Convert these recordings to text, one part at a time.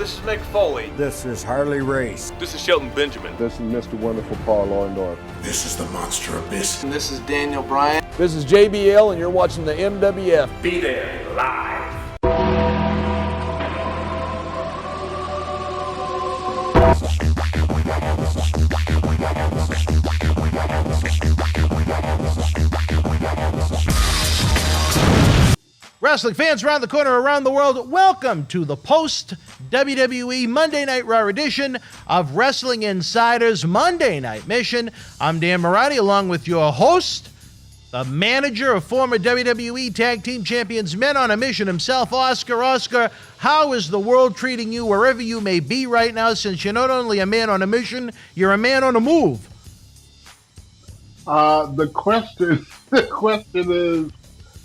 This is Mick Foley. This is Harley Race. This is Shelton Benjamin. This is Mr. Wonderful Paul Orndorff. This is the Monster Abyss. And this is Daniel Bryan. This is JBL, and you're watching the MWF. Be there live. Wrestling fans around the corner, around the world, welcome to the post-WWE Monday Night Raw edition of Wrestling Insider's Monday Night Mission. I'm Dan Marati, along with your host, the manager of former WWE Tag Team Champions Men on a Mission himself, Oscar. Oscar, how is the world treating you wherever you may be right now, since you're not only a man on a mission, you're a man on a move? The question is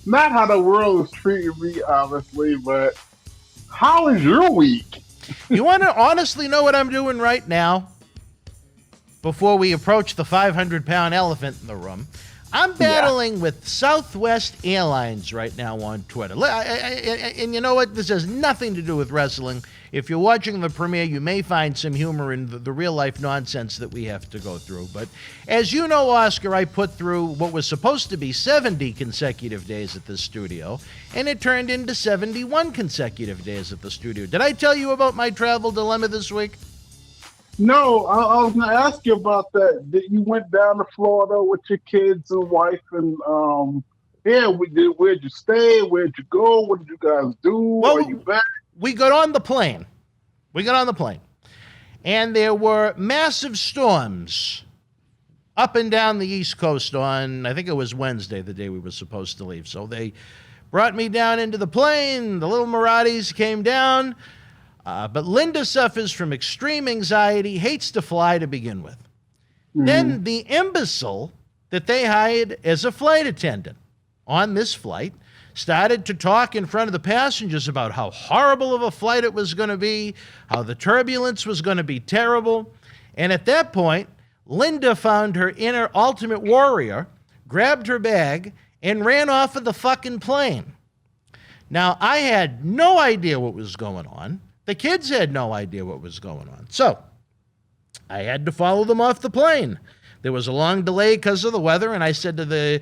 not how the world is treating me, obviously, but how is your week? You want to honestly know what I'm doing right now? Before we approach the 500-pound elephant in the room, I'm battling with Southwest Airlines right now on Twitter. And you know what? This has nothing to do with wrestling. If you're watching the premiere, you may find some humor in the real-life nonsense that we have to go through. But as you know, Oscar, I put through what was supposed to be 70 consecutive days at the studio, and it turned into 71 consecutive days at the studio. Did I tell you about my travel dilemma this week? No, I was going to ask you about that. You went down to Florida with your kids and wife, and where'd you stay? Where'd you go? What did you guys do? Well, Are you back? We got on the plane. And there were massive storms up and down the East Coast on, I think it was Wednesday, the day we were supposed to leave. So they brought me down into the plane. The little Marathis came down. But Linda suffers from extreme anxiety, hates to fly to begin with. Mm-hmm. Then the imbecile that they hired as a flight attendant on this flight started to talk in front of the passengers about how horrible of a flight it was going to be, how the turbulence was going to be terrible. And at that point, Linda found her inner ultimate warrior, grabbed her bag, and ran off of the fucking plane. Now, I had no idea what was going on. The kids had no idea what was going on. So I had to follow them off the plane. There was a long delay because of the weather, and I said to the,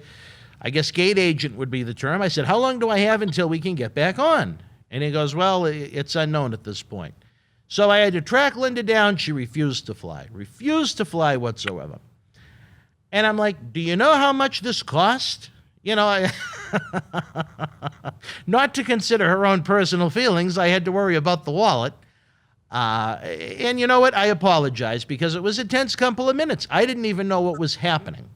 I guess gate agent would be the term, I said, how long do I have until we can get back on? And he goes, well, it's unknown at this point. So I had to track Linda down. She refused to fly whatsoever. And I'm like, do you know how much this cost? You know, not to consider her own personal feelings, I had to worry about the wallet. And you know what? I apologize because it was a tense couple of minutes. I didn't even know what was happening.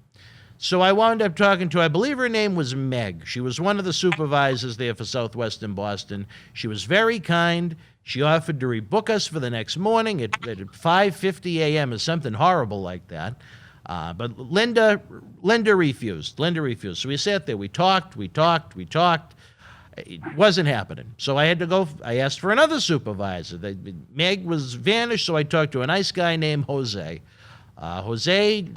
So I wound up talking to, I believe her name was Meg. She was one of the supervisors there for Southwest in Boston. She was very kind. She offered to rebook us for the next morning at 5:50 a.m. or something horrible like that. But Linda refused. So we sat there. We talked. It wasn't happening. So I had to go. I asked for another supervisor. Meg was vanished, so I talked to a nice guy named Jose. Jose,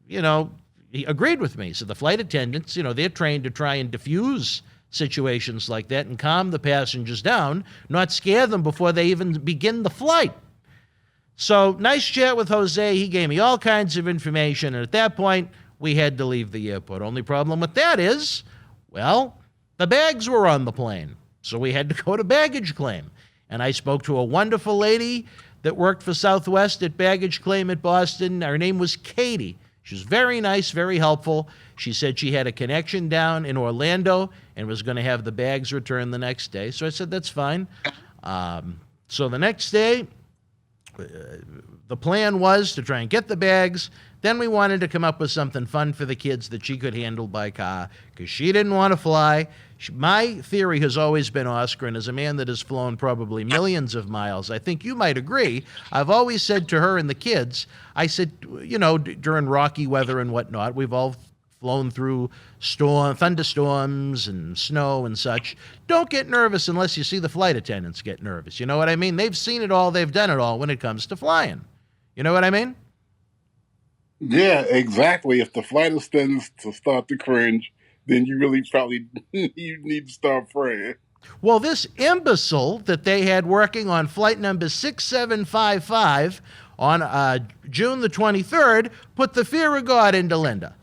he agreed with me. So the flight attendants, they're trained to try and diffuse situations like that and calm the passengers down, not scare them before they even begin the flight. So nice chat with Jose. He gave me all kinds of information. And at that point, we had to leave the airport. Only problem with that is, well, the bags were on the plane. So we had to go to baggage claim. And I spoke to a wonderful lady that worked for Southwest at baggage claim at Boston. Her name was Katie. She was very nice, very helpful. She said she had a connection down in Orlando and was going to have the bags returned the next day. So I said, that's fine. So the next day, the plan was to try and get the bags. Then we wanted to come up with something fun for the kids that she could handle by car because she didn't want to fly. My theory has always been, Oscar, and as a man that has flown probably millions of miles, I think you might agree, I've always said to her and the kids, I said, during rocky weather and whatnot, we've all flown through thunderstorms and snow and such. Don't get nervous unless you see the flight attendants get nervous. You know what I mean? They've seen it all. They've done it all when it comes to flying. You know what I mean? Yeah, exactly. If the flight attendants to start to cringe, then you really probably you need to start praying. Well, this imbecile that they had working on flight number 6755 on June the 23rd put the fear of God into Linda.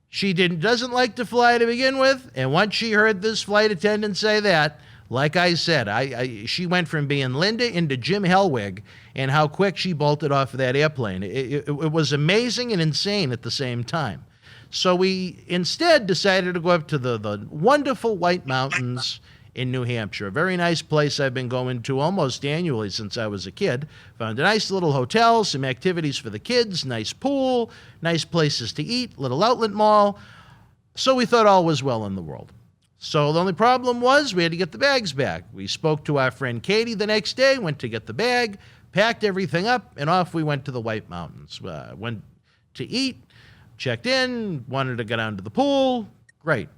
She doesn't like to fly to begin with, and once she heard this flight attendant say that, like I said, she went from being Linda into Jim Hellwig, and how quick she bolted off of that airplane. It was amazing and insane at the same time. So we instead decided to go up to the wonderful White Mountains in New Hampshire, a very nice place I've been going to almost annually since I was a kid. Found a nice little hotel, some activities for the kids, nice pool, nice places to eat, little outlet mall. So we thought all was well in the world. So the only problem was we had to get the bags back. We spoke to our friend Katie the next day, went to get the bag, packed everything up, and off we went to the White Mountains. Went to eat, checked in, wanted to go down to the pool. Great.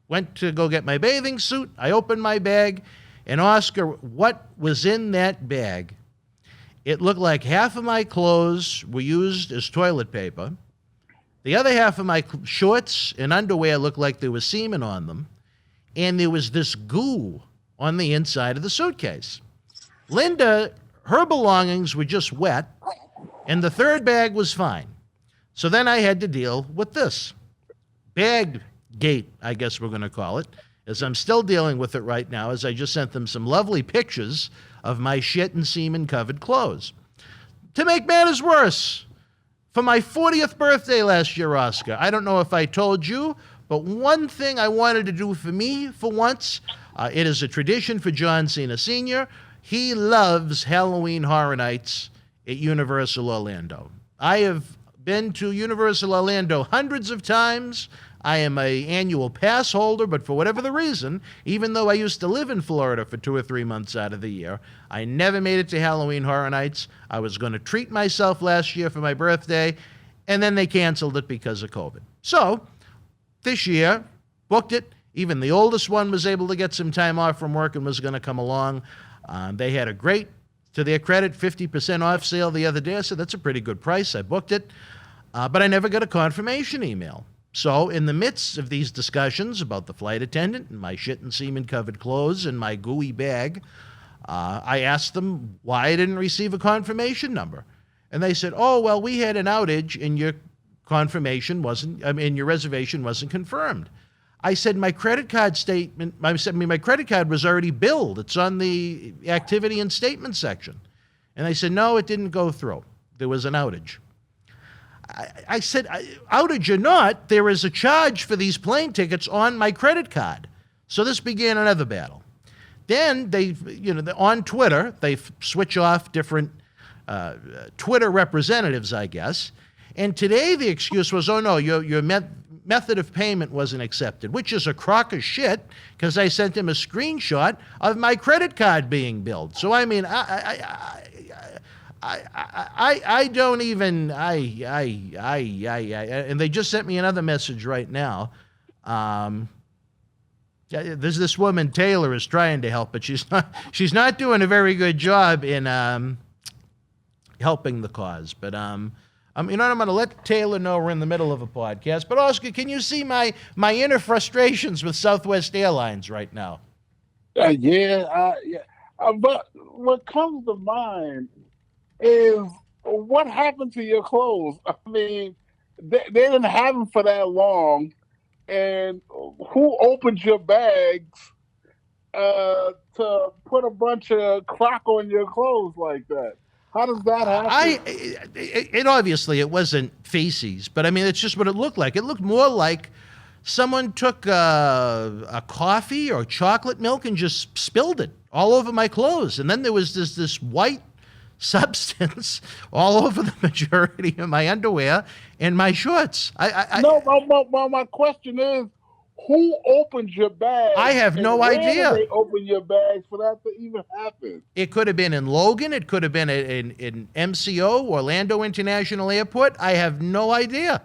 Went to go get my bathing suit. I opened my bag, and Oscar, what was in that bag? It looked like half of my clothes were used as toilet paper. The other half of my shorts and underwear looked like there was semen on them. And there was this goo on the inside of the suitcase. Linda, her belongings were just wet, and the third bag was fine. So then I had to deal with this. Bag gate, I guess we're going to call it, as I'm still dealing with it right now, as I just sent them some lovely pictures of my shit and semen-covered clothes. To make matters worse, for my 40th birthday last year, Oscar, I don't know if I told you, but one thing I wanted to do for me for once, it is a tradition for John Cena Sr. He loves Halloween Horror Nights at Universal Orlando. I have been to Universal Orlando hundreds of times. I am an annual pass holder, but for whatever the reason, even though I used to live in Florida for 2 or 3 months out of the year, I never made it to Halloween Horror Nights. I was going to treat myself last year for my birthday, and then they canceled it because of COVID. So this year, booked it. Even the oldest one was able to get some time off from work and was going to come along. They had a great, to their credit, 50% off sale the other day. I said, that's a pretty good price. I booked it. But I never got a confirmation email. So in the midst of these discussions about the flight attendant and my shit and semen-covered clothes and my gooey bag, I asked them why I didn't receive a confirmation number. And they said, oh, well, we had an outage and your your reservation wasn't confirmed. I said, my credit card my credit card was already billed. It's on the activity and statement section. And they said, no, it didn't go through. There was an outage. I said, outage or not, there is a charge for these plane tickets on my credit card. So this began another battle. Then they, on Twitter, they switch off different Twitter representatives, I guess. And today the excuse was, oh no, your method of payment wasn't accepted, which is a crock of shit because I sent him a screenshot of my credit card being billed. So I mean, I don't even, and they just sent me another message right now. There's this woman, Taylor, is trying to help, but she's not doing a very good job in helping the cause. But I'm going to let Taylor know we're in the middle of a podcast. But Oscar, can you see my inner frustrations with Southwest Airlines right now? Yeah. But what comes to mind is what happened to your clothes? I mean, they didn't have them for that long, and who opened your bags to put a bunch of crock on your clothes like that? How does that happen? It obviously it wasn't feces, but I mean it's just what it looked like. It looked more like someone took a coffee or chocolate milk and just spilled it all over my clothes, and then there was this white substance all over the majority of my underwear and my shorts. My question is, who opened your bag? I have no idea. They opened your bags for that to even happen. It could have been in Logan. It could have been in MCO, Orlando International Airport. I have no idea.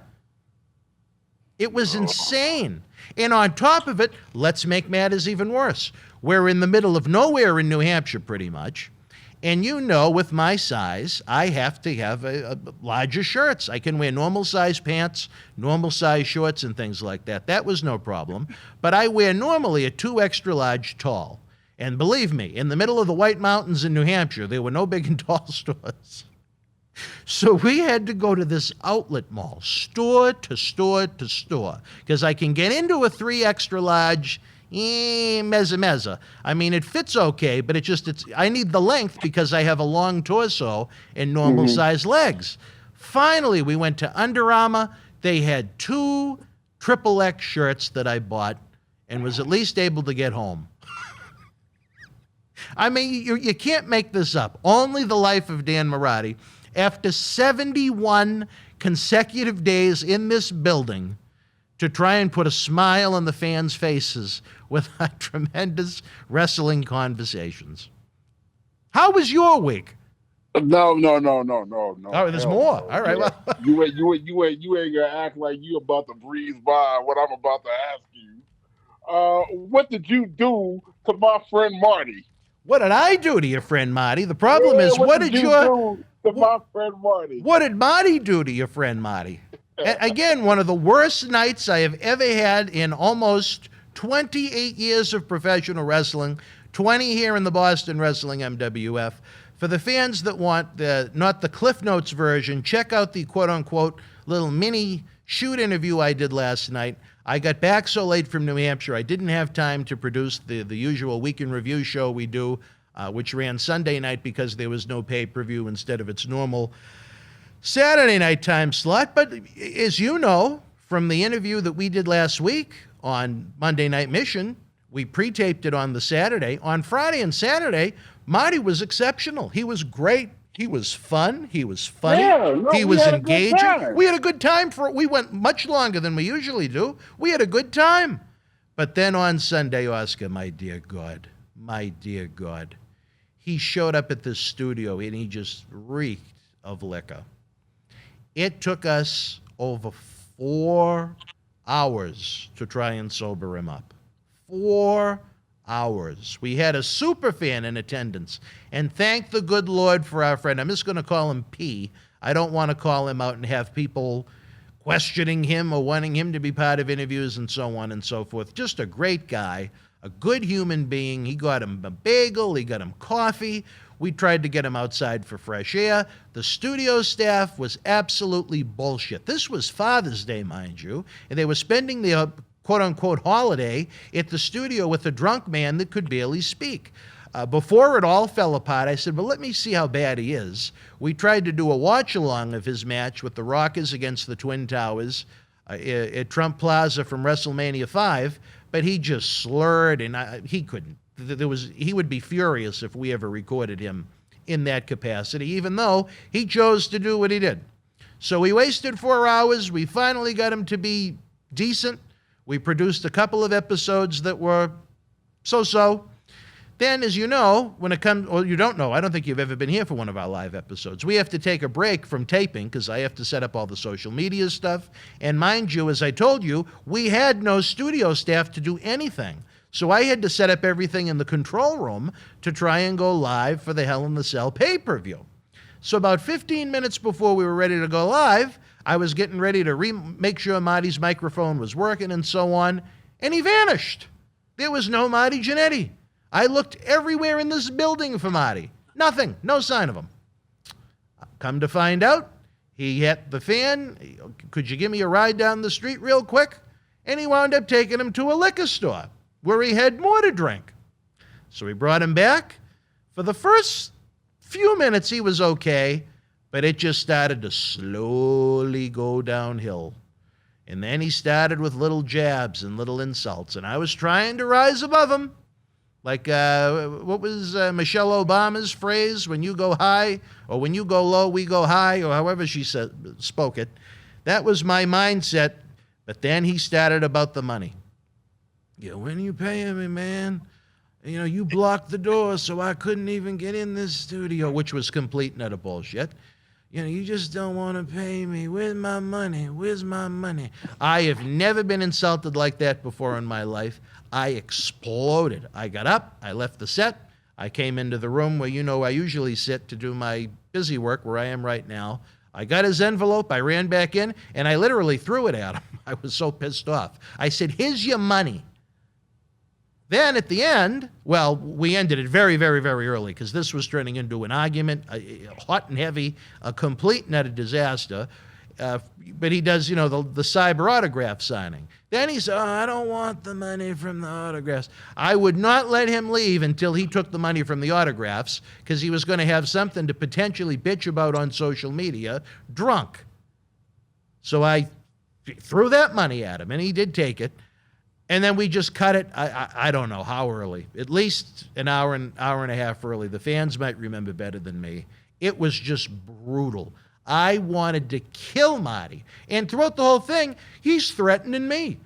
It was insane. And on top of it, let's make matters even worse. We're in the middle of nowhere in New Hampshire, pretty much. And with my size, I have to have a larger shirts. I can wear normal size pants, normal size shorts, and things like that. That was no problem. But I wear normally a 2 extra large tall. And believe me, in the middle of the White Mountains in New Hampshire, there were no big and tall stores. So we had to go to this outlet mall, store to store to store, because I can get into a 3 extra large, mezza. I mean, it fits okay, but I need the length because I have a long torso and normal size legs. Finally, we went to Under Armour. They had 2 XXX shirts that I bought and was at least able to get home. I mean, you can't make this up. Only the life of Dan Marati. After 71 consecutive days in this building to try and put a smile on the fans' faces with our tremendous wrestling conversations. How was your week? No. Oh, there's more. All right. Yeah. Well, You ain't gonna act like you about to breeze by what I'm about to ask you. What did you do to my friend Marty? what did I do to your friend Marty? The problem is, what did you do to my friend Marty? What did Marty do to your friend Marty? Again, one of the worst nights I have ever had in almost 28 years of professional wrestling, 20 here in the Boston Wrestling MWF. For the fans that want not the Cliff Notes version, check out the quote-unquote little mini shoot interview I did last night. I got back so late from New Hampshire, I didn't have time to produce the usual week in review show we do, which ran Sunday night because there was no pay-per-view instead of its normal Saturday night time slot. But as you know, from the interview that we did last week on Monday Night Mission, we pre-taped it on the Saturday. On Friday and Saturday, Marty was exceptional. He was great. He was fun. He was funny. He was engaging. We had a good time we went much longer than we usually do. We had a good time. But then on Sunday, Oscar, my dear God, he showed up at this studio and he just reeked of liquor. It took us over 4 hours to try and sober him up. 4 hours. We had a super fan in attendance, and thank the good Lord for our friend. I'm just going to call him P. I don't want to call him out and have people questioning him or wanting him to be part of interviews and so on and so forth. Just a great guy, a good human being. He got him a bagel. He got him coffee. We tried to get him outside for fresh air. The studio staff was absolutely bullshit. This was Father's Day, mind you, and they were spending the quote-unquote holiday at the studio with a drunk man that could barely speak. Before it all fell apart, I said, well, let me see how bad he is. We tried to do a watch-along of his match with the Rockers against the Twin Towers at Trump Plaza from WrestleMania 5, but he just slurred, and he couldn't. He would be furious if we ever recorded him in that capacity, even though he chose to do what he did. So we wasted 4 hours. We finally got him to be decent. We produced a couple of episodes that were so-so. Then, as you know, when it comes, or you don't know, I don't think you've ever been here for one of our live episodes. We have to take a break from taping because I have to set up all the social media stuff. And mind you, as I told you, we had no studio staff to do anything. So I had to set up everything in the control room to try and go live for the Hell in the Cell pay-per-view. So about 15 minutes before we were ready to go live, I was getting ready to make sure Marty's microphone was working and so on, and he vanished. There was no Marty Jannetty. I looked everywhere in this building for Marty. Nothing. No sign of him. Come to find out, he hit the fan. Could you give me a ride down the street real quick? And he wound up taking him to a liquor store where he had more to drink. So we brought him back. For the first few minutes, he was okay. But it just started to slowly go downhill. And then he started with little jabs and little insults. And I was trying to rise above him. Like, what was Michelle Obama's phrase? When you go high, or when you go low, we go high, or however she spoke it. That was my mindset. But then he started about the money. Yeah, when you paying me, man? You know, you blocked the door so I couldn't even get in this studio, which was complete and utter bullshit. You know, you just don't want to pay me. Where's my money? Where's my money? I have never been insulted like that before in my life. I exploded. I got up. I left the set. I came into the room where, you know, I usually sit to do my busy work where I am right now. I got his envelope. I ran back in, and I literally threw it at him. I was so pissed off. I said, here's your money. Then at the end, well, we ended it very, very, very early because this was turning into an argument, hot and heavy, a complete and utter disaster. But he does, the cyber autograph signing. Then he said, I don't want the money from the autographs. I would not let him leave until he took the money from the autographs because he was going to have something to potentially bitch about on social media, drunk. So I threw that money at him, and he did take it. And then we just cut it, I don't know how early, at least an hour and a half early. The fans might remember better than me. It was just brutal. I wanted to kill Marty. And throughout the whole thing, he's threatening me.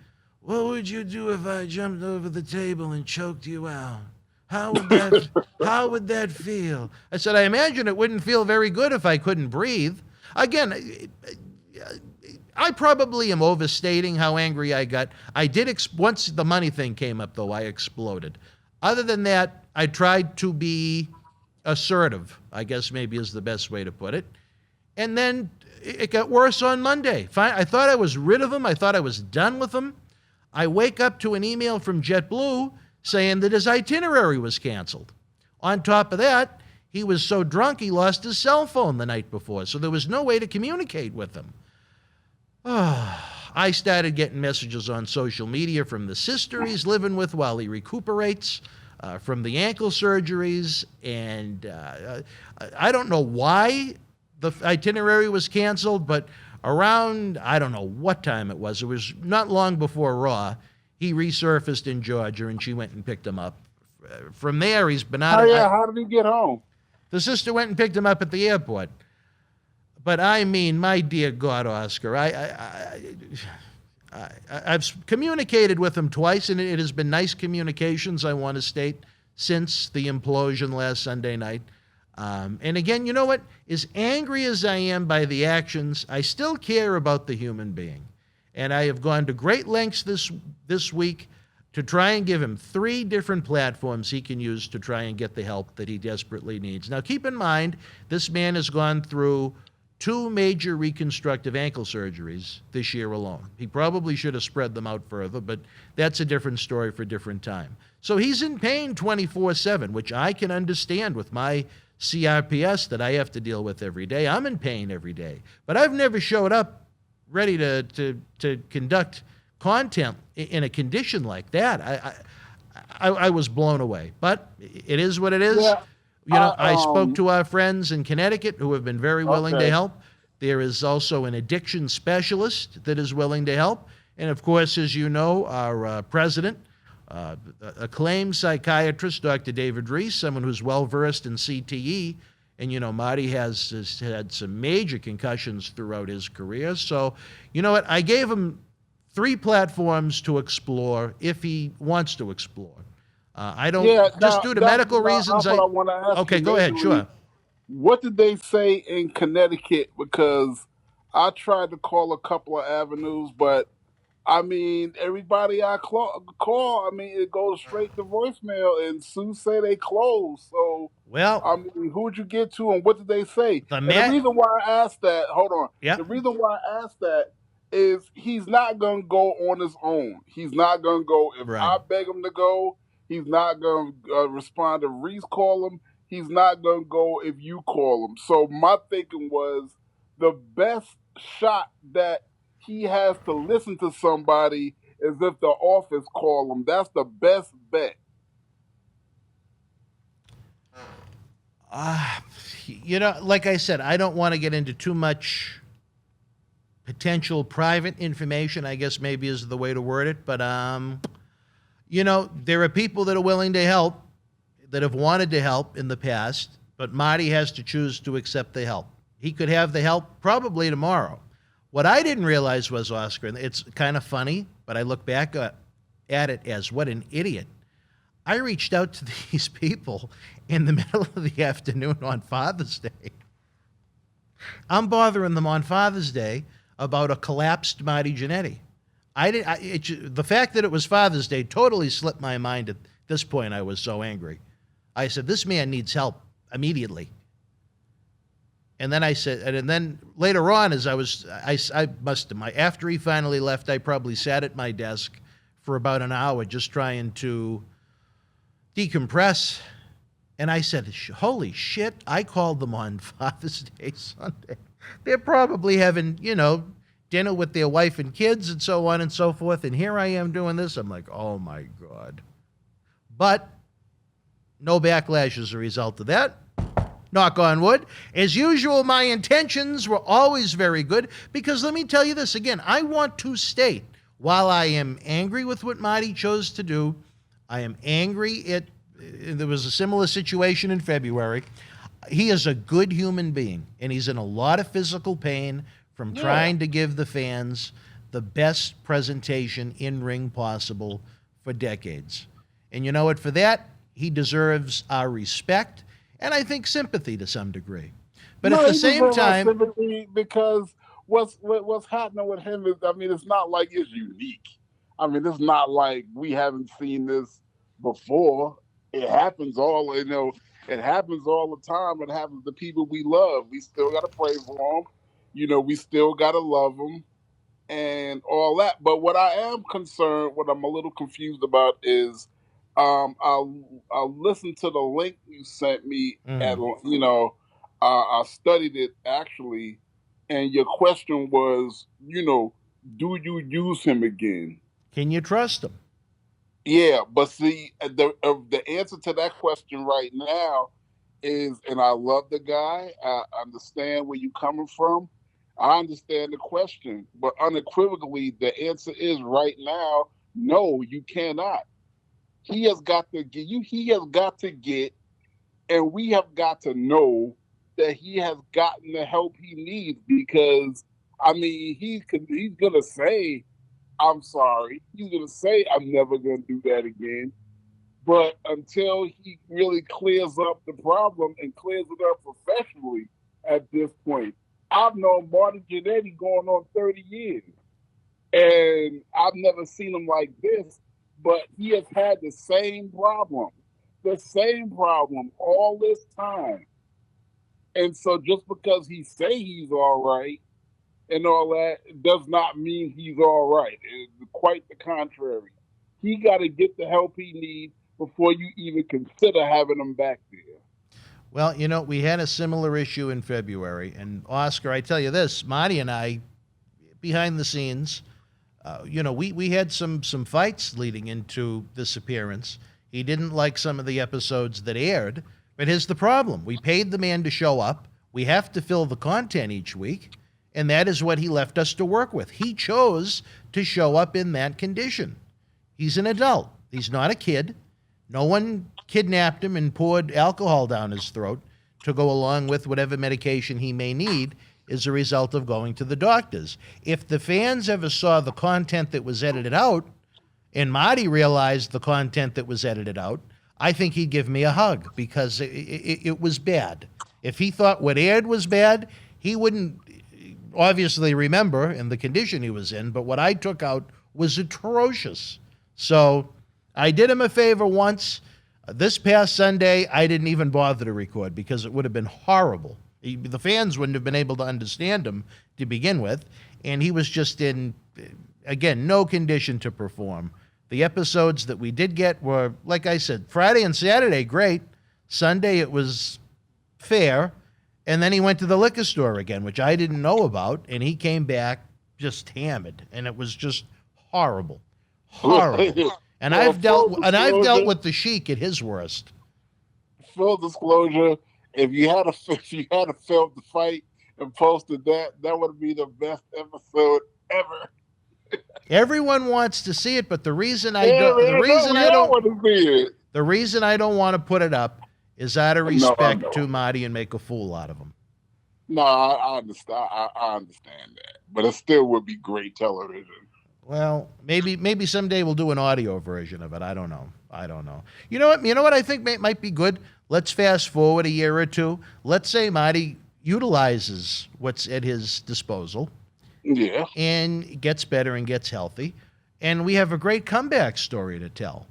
What would you do if I jumped over the table and choked you out? How would that feel? I said, I imagine it wouldn't feel very good if I couldn't breathe. Again, I probably am overstating how angry I got. I did, once the money thing came up, though, I exploded. Other than that, I tried to be assertive, I guess maybe is the best way to put it. And then it got worse on Monday. I thought I was rid of him. I thought I was done with him. I wake up to an email from JetBlue saying that his itinerary was canceled. On top of that, he was so drunk he lost his cell phone the night before, so there was no way to communicate with him. I started getting messages on social media from the sister he's living with while he recuperates, from the ankle surgeries, and I don't know why the itinerary was canceled, but around, I don't know what time it was not long before Raw, he resurfaced in Georgia, and she went and picked him up. From there, he's been out. How did he get home? The sister went and picked him up at the airport. But I mean, my dear God, Oscar, I've communicated with him twice, and it has been nice communications, I want to state, since the implosion last Sunday night. And again, you know what? As angry as I am by the actions, I still care about the human being. And I have gone to great lengths this week to try and give him 3 different platforms he can use to try and get the help that he desperately needs. Now, keep in mind, this man has gone through 2 major reconstructive ankle surgeries this year alone. He probably should have spread them out further, but that's a different story for a different time. So he's in pain 24/7, which I can understand with my CRPS that I have to deal with every day. I'm in pain every day. But I've never showed up ready to conduct content in a condition like that. I was blown away. But it is what it is. Yeah. I spoke to our friends in Connecticut who have been very willing to help. There is also an addiction specialist that is willing to help. And, of course, as you know, our president, acclaimed psychiatrist, Dr. David Reese, someone who's well-versed in CTE. And, Marty has had some major concussions throughout his career. So, you know what? I gave him 3 platforms to explore if he wants to explore. I don't due to medical reasons. That's what I want to ask okay, you. Go ahead. Sure. What did they say in Connecticut? Because I tried to call a couple of avenues, but I mean, everybody I call, I mean, it goes straight to voicemail, and Sue say they closed. So, well, I mean, who'd you get to, and what did they say? The reason why I asked that, hold on. Yep. The reason why I asked that is he's not going to go on his own. He's not going to go. If I beg him to go, he's not going to respond if Reese call him. He's not going to go if you call him. So my thinking was the best shot that he has to listen to somebody is if the office call him. That's the best bet. Like I said, I don't want to get into too much potential private information, I guess maybe is the way to word it. But, there are people that are willing to help, that have wanted to help in the past, but Marty has to choose to accept the help. He could have the help probably tomorrow. What I didn't realize was, Oscar, and it's kind of funny, but I look back at it as what an idiot. I reached out to these people in the middle of the afternoon on Father's Day. I'm bothering them on Father's Day about a collapsed Marty Jannetty. The fact that it was Father's Day totally slipped my mind. At this point, I was so angry. I said, this man needs help immediately. And then I said, and then later on, as after he finally left, I probably sat at my desk for about an hour just trying to decompress. And I said, holy shit, I called them on Father's Day Sunday. They're probably having, dinner with their wife and kids and so on and so forth. And here I am doing this. I'm like, oh my God. But no backlash as a result of that. Knock on wood. As usual, my intentions were always very good because let me tell you this again. I want to state, while I am angry with what Marty chose to do, I am angry there was a similar situation in February. He is a good human being, and he's in a lot of physical pain from trying to give the fans the best presentation in ring possible for decades. And you know what? For that, he deserves our respect and I think sympathy to some degree. But at the same time, sympathy because what's happening with him is, it's not like it's unique. It's not like we haven't seen this before. It happens it happens all the time. It happens to people we love. We still got to pray for them. We still got to love them and all that. But what I am concerned, what I'm a little confused about is I'll listen to the link you sent me I studied it actually, and your question was, do you use him again? Can you trust him? Yeah, but see, the answer to that question right now is, and I love the guy, I understand where you're coming from, I understand the question, but unequivocally, the answer is right now, no, you cannot. He has got to get, and we have got to know that he has gotten the help he needs because, he's going to say, I'm sorry. He's going to say, I'm never going to do that again. But until he really clears up the problem and clears it up professionally at this point, I've known Marty Jannetty going on 30 years. And I've never seen him like this. But he has had the same problem all this time. And so just because he say he's all right and all that does not mean he's all right. It's quite the contrary. He got to get the help he needs before you even consider having him back there. Well, we had a similar issue in February. And Oscar, I tell you this, Marty and I, behind the scenes, we had some fights leading into this appearance. He didn't like some of the episodes that aired, but here's the problem. We paid the man to show up. We have to fill the content each week, and that is what he left us to work with. He chose to show up in that condition. He's an adult. He's not a kid. No one kidnapped him and poured alcohol down his throat to go along with whatever medication he may need as a result of going to the doctors. If the fans ever saw the content that was edited out, and Marty realized the content that was edited out, I think he'd give me a hug because it was bad. If he thought what aired was bad, he wouldn't obviously remember in the condition he was in, but what I took out was atrocious. So I did him a favor once. This past Sunday, I didn't even bother to record because it would have been horrible. The fans wouldn't have been able to understand him to begin with, and he was just in, again, no condition to perform. The episodes that we did get were, like I said, Friday and Saturday, great. Sunday, it was fair, and then he went to the liquor store again, which I didn't know about, and he came back just hammered, and it was just horrible. And I've dealt with the Sheik at his worst. Full disclosure. If you had filmed the fight and posted that would be the best episode ever. Everyone wants to see it, but the reason I don't want to put it up is out of respect to Marty and make a fool out of him. No, I understand. I understand that, but it still would be great television. Well, maybe someday we'll do an audio version of it. I don't know. You know what I think might be good? Let's fast forward a year or two. Let's say Marty utilizes what's at his disposal. Yeah. And gets better and gets healthy. And we have a great comeback story to tell.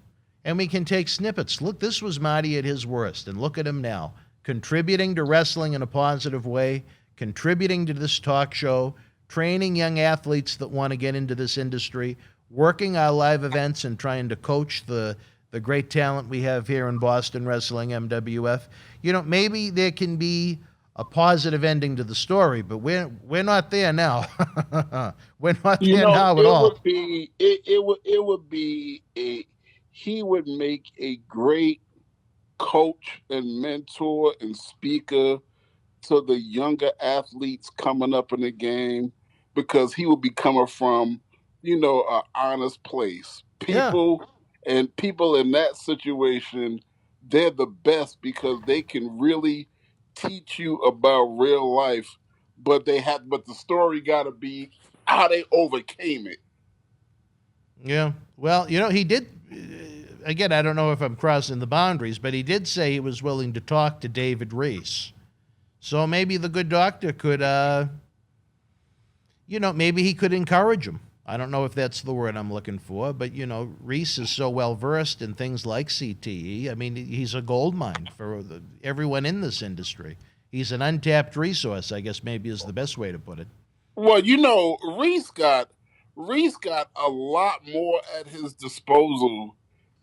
And we can take snippets. Look, this was Marty at his worst. And look at him now. Contributing to wrestling in a positive way. Contributing to this talk show. Training young athletes that want to get into this industry. Working our live events and trying to coach the the great talent we have here in Boston Wrestling MWF. Maybe there can be a positive ending to the story, but we're not there now. We're not there now at all. It would be he would make a great coach and mentor and speaker to the younger athletes coming up in the game, because he would be coming from, an honest place. People in that situation, they're the best because they can really teach you about real life, but the story got to be how they overcame it. Yeah. Well, he did. Again, I don't know if I'm crossing the boundaries, but he did say he was willing to talk to David Reese. So maybe the good doctor could, maybe he could encourage him. I don't know if that's the word I'm looking for, but, Reese is so well versed in things like CTE. I mean, he's a gold mine for everyone in this industry. He's an untapped resource, I guess maybe is the best way to put it. Well, Reese got a lot more at his disposal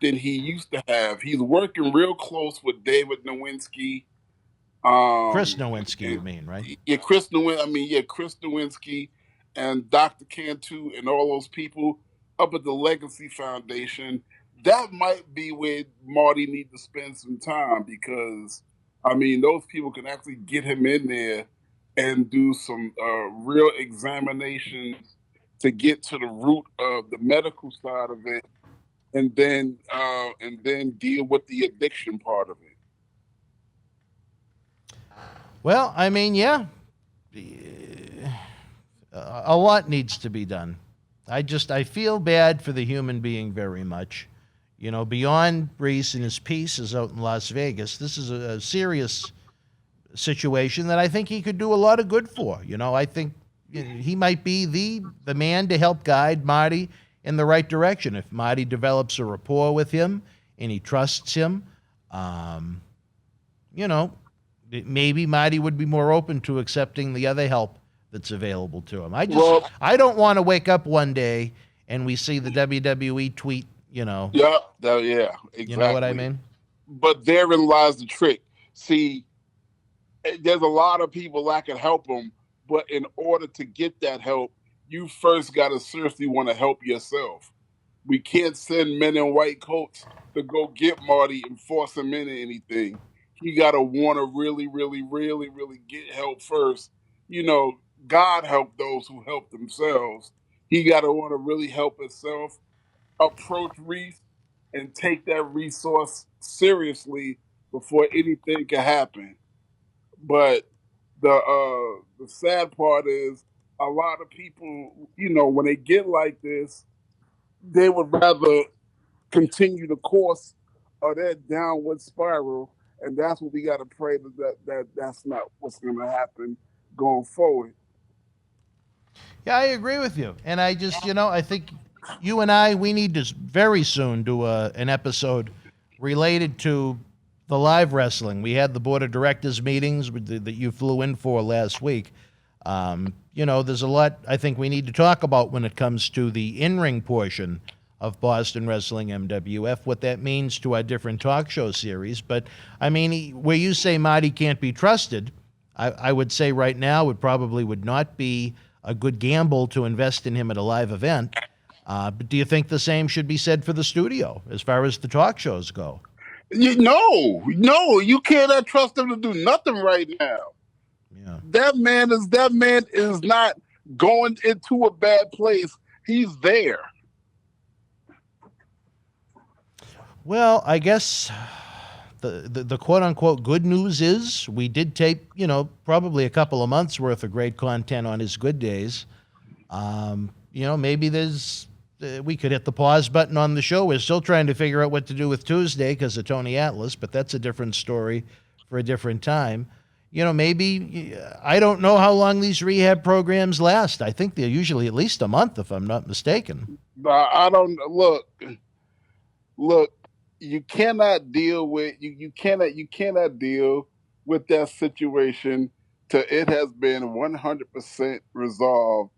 than he used to have. He's working real close with David Nowinski. Chris Nowinski, you mean, right? Yeah, Chris Nowinski and Dr. Cantu and all those people up at the Legacy Foundation. That might be where Marty needs to spend some time, because, those people can actually get him in there and do some real examinations to get to the root of the medical side of it, and then deal with the addiction part of it. Well, yeah, a lot needs to be done. I feel bad for the human being very much. Beyond Reese and his pieces out in Las Vegas, this is a serious situation that I think he could do a lot of good for. I think he might be the man to help guide Marty in the right direction. If Marty develops a rapport with him and he trusts him, maybe Marty would be more open to accepting the other help that's available to him. I don't want to wake up one day and we see the WWE tweet, Yeah, exactly. You know what I mean? But therein lies the trick. See, there's a lot of people that can help him, but in order to get that help, you first got to seriously want to help yourself. We can't send men in white coats to go get Marty and force him into anything. He got to want to really, really, really, really get help first. God help those who help themselves. He got to want to really help himself, approach Reese, and take that resource seriously before anything can happen. But the sad part is, a lot of people, when they get like this, they would rather continue the course of that downward spiral, and that's what we got to pray that's not what's going to happen going forward. Yeah, I agree with you. And I just, I think you and we need to very soon do an episode related to the live wrestling. We had the board of directors meetings that you flew in for last week. There's a lot I think we need to talk about when it comes to the in-ring portion of Boston Wrestling MWF, what that means to our different talk show series. But, where you say Marty can't be trusted, I would say right now it probably would not be a good gamble to invest in him at a live event. But do you think the same should be said for the studio as far as the talk shows go? No, you cannot trust him to do nothing right now. Yeah. That man is not going into a bad place. He's there. Well, I guess the quote-unquote good news is we did tape, probably a couple of months worth of great content on his good days. Maybe we could hit the pause button on the show. We're still trying to figure out what to do with Tuesday because of Tony Atlas, but that's a different story for a different time. Maybe, I don't know how long these rehab programs last. I think they're usually at least a month, if I'm not mistaken. I don't look. You cannot deal with you cannot deal with that situation till it has been 100% resolved,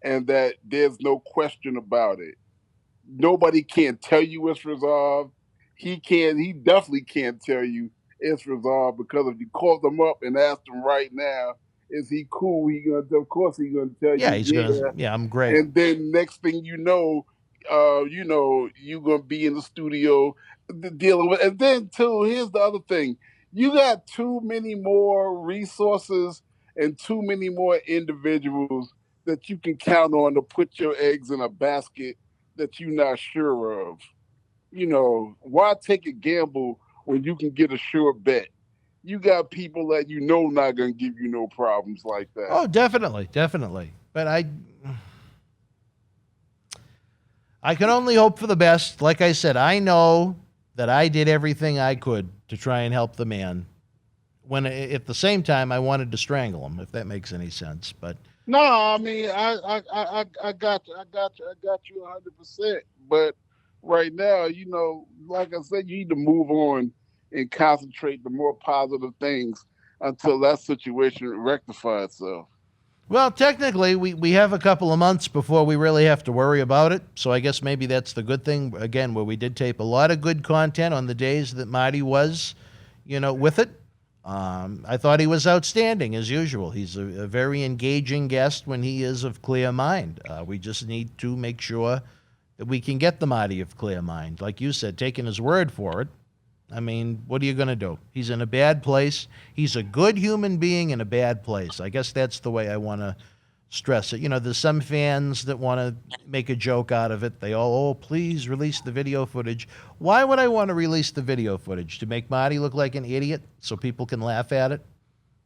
and that there's no question about it. Nobody can tell you it's resolved. he definitely can't tell you it's resolved, because if you call them up and ask him right now, is he cool? Of course he's gonna tell Yeah, you, he's gonna. Yeah, I'm great. And then next thing you know, you're gonna be in the studio dealing with. And then too, here's the other thing: you got too many more resources and too many more individuals that you can count on to put your eggs in a basket that you're not sure of. Why take a gamble when you can get a sure bet? You got people that not going to give you no problems like that. Oh, definitely. But I can only hope for the best. Like I said, I know that I did everything I could to try and help the man, when at the same time I wanted to strangle him, if that makes any sense. But no, I mean, I got you 100%. But right now, like I said, you need to move on and concentrate the more positive things until that situation rectifies itself. Well, technically, we have a couple of months before we really have to worry about it. So I guess maybe that's the good thing, again, where we did tape a lot of good content on the days that Marty was, with it. I thought he was outstanding, as usual. He's a very engaging guest when he is of clear mind. We just need to make sure that we can get the Marty of clear mind. Like you said, taking his word for it. I mean, what are you going to do? He's in a bad place. He's a good human being in a bad place. I guess that's the way I want to stress it. There's some fans that want to make a joke out of it. They all, oh, please release the video footage. Why would I want to release the video footage? To make Marty look like an idiot so people can laugh at it?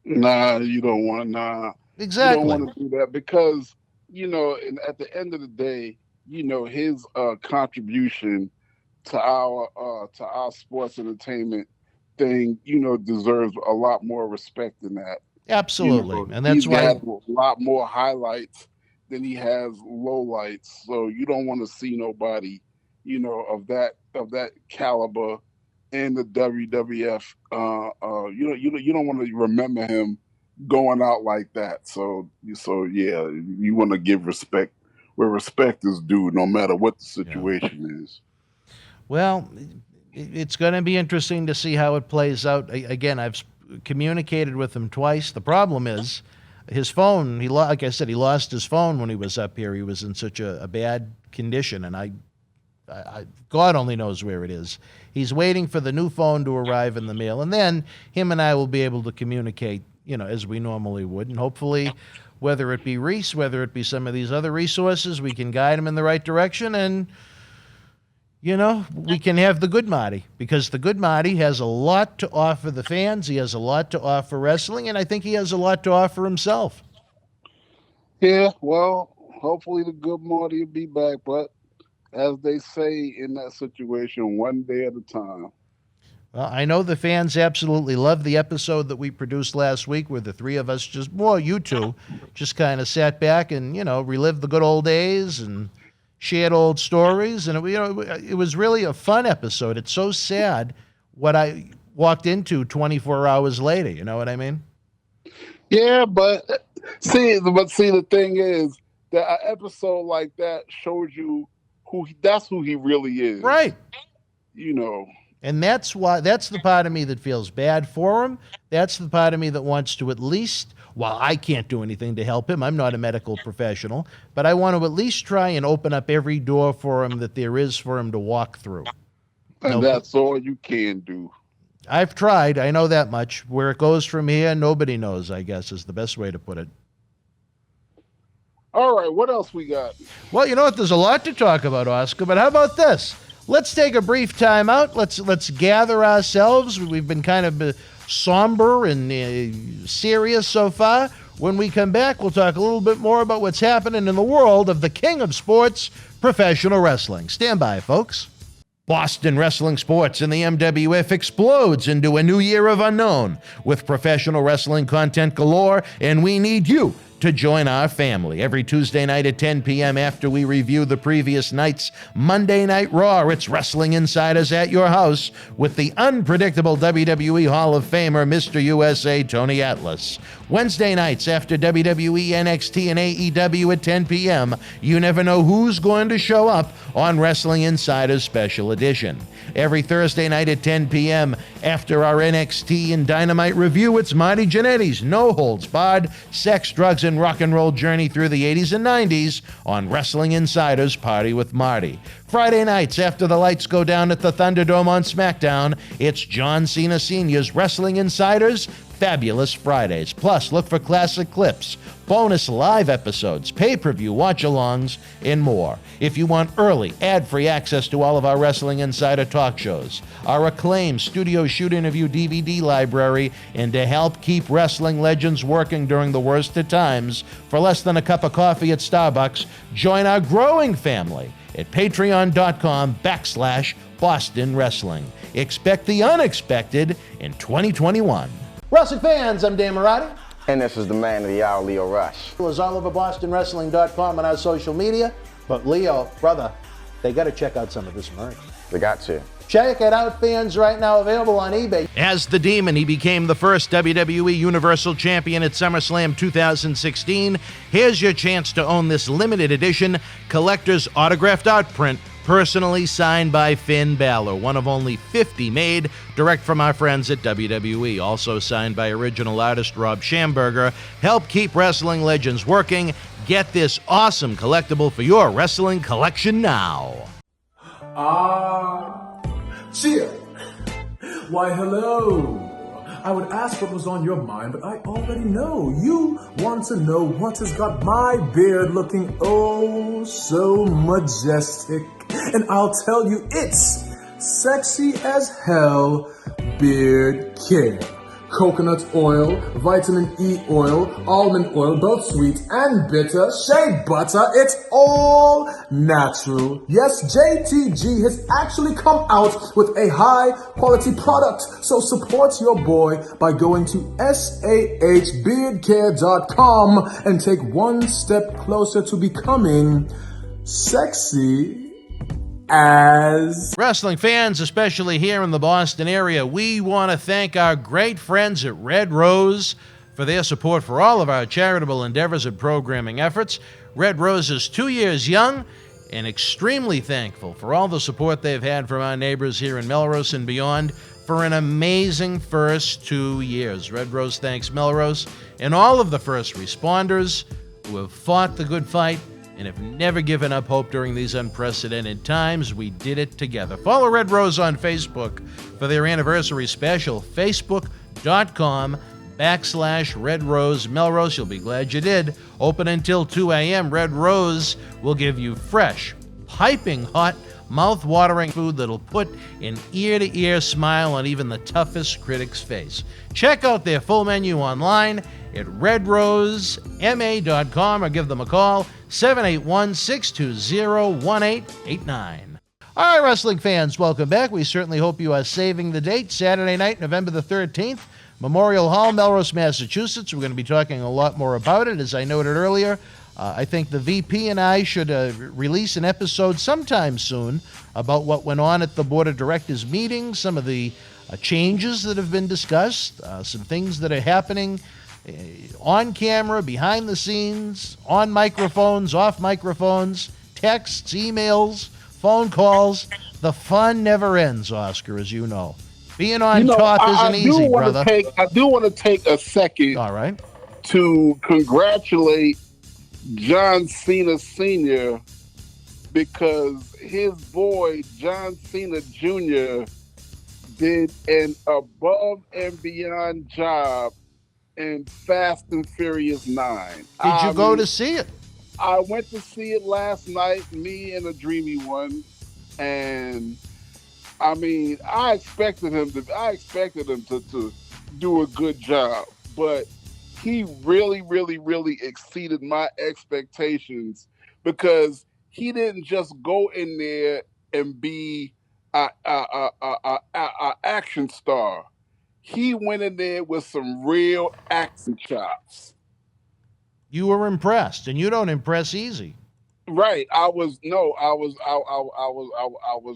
Nah, you don't want, nah. Exactly. You don't want to do that because, and at the end of the day, his contribution to our sports entertainment thing, deserves a lot more respect than that. Absolutely. And that's why he has a lot more highlights than he has lowlights. So you don't want to see nobody, of that caliber in the WWF. You don't want to remember him going out like that. So yeah, you want to give respect where respect is due, no matter what the situation is. Well, it's going to be interesting to see how it plays out. Again, I've communicated with him twice. The problem is his phone. Like I said, he lost his phone when he was up here. He was in such a bad condition, and I God only knows where it is. He's waiting for the new phone to arrive in the mail, and then him and I will be able to communicate, as we normally would, and hopefully, whether it be Reese, whether it be some of these other resources, we can guide him in the right direction, and we can have the good Marty, because the good Marty has a lot to offer the fans. He has a lot to offer wrestling, and I think he has a lot to offer himself. Yeah, well, hopefully the good Marty will be back, but as they say in that situation, one day at a time. Well, I know the fans absolutely love the episode that we produced last week where the three of us you two, just kind of sat back and, relived the good old days and shared old stories, and it was really a fun episode. It's so sad what I walked into 24 hours later. You know what I mean? Yeah, but see, the thing is that an episode like that shows you that's who he really is, right? And that's the part of me that feels bad for him. That's the part of me that wants to at least. While I can't do anything to help him, I'm not a medical professional, but I want to at least try and open up every door for him that there is for him to walk through. And that's all you can do. I've tried. I know that much. Where it goes from here, nobody knows, I guess, is the best way to put it. All right, what else we got? Well, there's a lot to talk about, Oscar, but how about this? Let's take a brief time out. Let's gather ourselves. We've been kind of somber and serious so far. When we come back, we'll talk a little bit more about what's happening in the world of the king of sports, professional wrestling. Stand by, folks. Boston wrestling sports and the MWF explodes into a new year of unknown with professional wrestling content galore, and we need you to join our family. Every Tuesday night at 10 p.m. after we review the previous night's Monday Night Raw, it's Wrestling Insiders at your house with the unpredictable WWE Hall of Famer, Mr. USA, Tony Atlas. Wednesday nights after WWE, NXT, and AEW at 10 p.m., you never know who's going to show up on Wrestling Insiders Special Edition. Every Thursday night at 10 p.m. after our NXT and Dynamite review, it's Marty Jannetty's No Holds Barred Sex, Drugs, and Rock and Roll journey through the 80s and 90s on Wrestling Insiders Party with Marty. Friday nights after the lights go down at the Thunderdome on SmackDown, it's John Cena Sr.'s Wrestling Insiders Fabulous Fridays. Plus, look for classic clips, bonus live episodes, pay-per-view watch-alongs, and more. If you want early, ad-free access to all of our Wrestling Insider talk shows, our acclaimed studio shoot interview DVD library, and to help keep wrestling legends working during the worst of times, for less than a cup of coffee at Starbucks, join our growing family at patreon.com/Boston Wrestling. Expect the unexpected in 2021. Wrestling fans, I'm Dan Marotti. And this is the man of the hour, Leo Rush. It was all over BostonWrestling.com and our social media. But Leo, brother, they got to check out some of this merch. They got to. Check it out, fans, right now, available on eBay. As the Demon, he became the first WWE Universal Champion at SummerSlam 2016. Here's your chance to own this limited edition collector's autographed art print, personally signed by Finn Balor, one of only 50 made, direct from our friends at WWE. Also signed by original artist Rob Schamberger. Help keep wrestling legends working. Get this awesome collectible for your wrestling collection now. Cheer! Why, hello! I would ask what was on your mind, but I already know. You want to know what has got my beard looking oh so majestic. And I'll tell you, it's sexy as hell beard care. Coconut oil, vitamin E oil, almond oil, both sweet and bitter, shea butter, it's all natural. Yes, JTG has actually come out with a high quality product, so support your boy by going to sahbeardcare.com and take one step closer to becoming sexy as wrestling fans, especially here in the Boston area, we want to thank our great friends at Red Rose for their support for all of our charitable endeavors and programming efforts. Red Rose is 2 years young and extremely thankful for all the support they've had from our neighbors here in Melrose and beyond for an amazing first 2 years. Red Rose thanks Melrose and all of the first responders who have fought the good fight and have never given up hope during these unprecedented times. We did it together. Follow Red Rose on Facebook for their anniversary special, facebook.com/Red Rose Melrose. You'll be glad you did. Open until 2 a.m. Red Rose will give you fresh, piping hot, mouth-watering food that'll put an ear-to-ear smile on even the toughest critic's face. Check out their full menu online at redrosema.com or give them a call, 781-620-1889. All right, wrestling fans, welcome back. We certainly hope you are saving the date. Saturday night, November the 13th, Memorial Hall, Melrose, Massachusetts. We're going to be talking a lot more about it. As I noted earlier, I think the VP and I should release an episode sometime soon about what went on at the Board of Directors meeting, some of the changes that have been discussed, some things that are happening on camera, behind the scenes, on microphones, off microphones, texts, emails, phone calls. The fun never ends, Oscar, as you know. Being on top isn't easy, brother. I do want to take a second All right. to congratulate John Cena Sr. because his boy, John Cena Jr., did an above and beyond job in Fast and Furious 9. Did you go to see it? I went to see it last night, me and a dreamy one, and I mean, I expected him to do a good job, but he really, really, really exceeded my expectations because he didn't just go in there and be a action star. He went in there with some real action chops. You were impressed, and you don't impress easy. Right. I was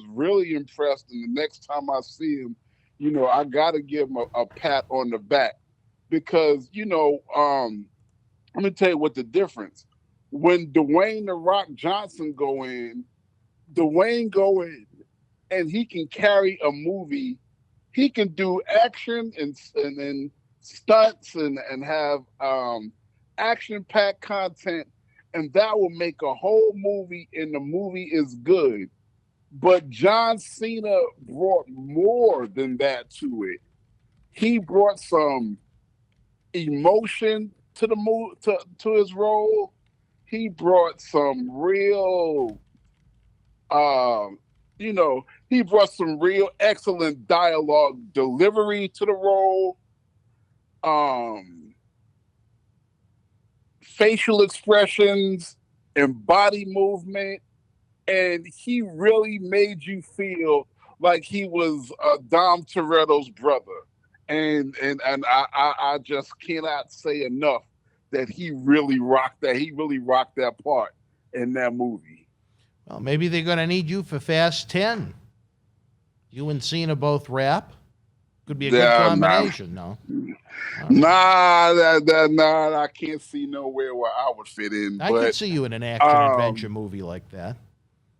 really impressed. And the next time I see him, I got to give him a pat on the back because, let me tell you what the difference. When Dwayne The Rock Johnson Dwayne go in and he can carry a movie. He can do action and stunts and have action-packed content, and that will make a whole movie, and the movie is good. But John Cena brought more than that to it. He brought some emotion to to his role. He brought some real, he brought some real excellent dialogue delivery to the role. Facial expressions and body movement, and he really made you feel like he was Dom Toretto's brother. And I just cannot say enough that he really rocked that. He really rocked that part in that movie. Well, maybe they're going to need you for Fast 10. You and Cena both rap. Could be a good combination, no? Nah, I can't see nowhere where I would fit in. I could see you in an action-adventure movie like that.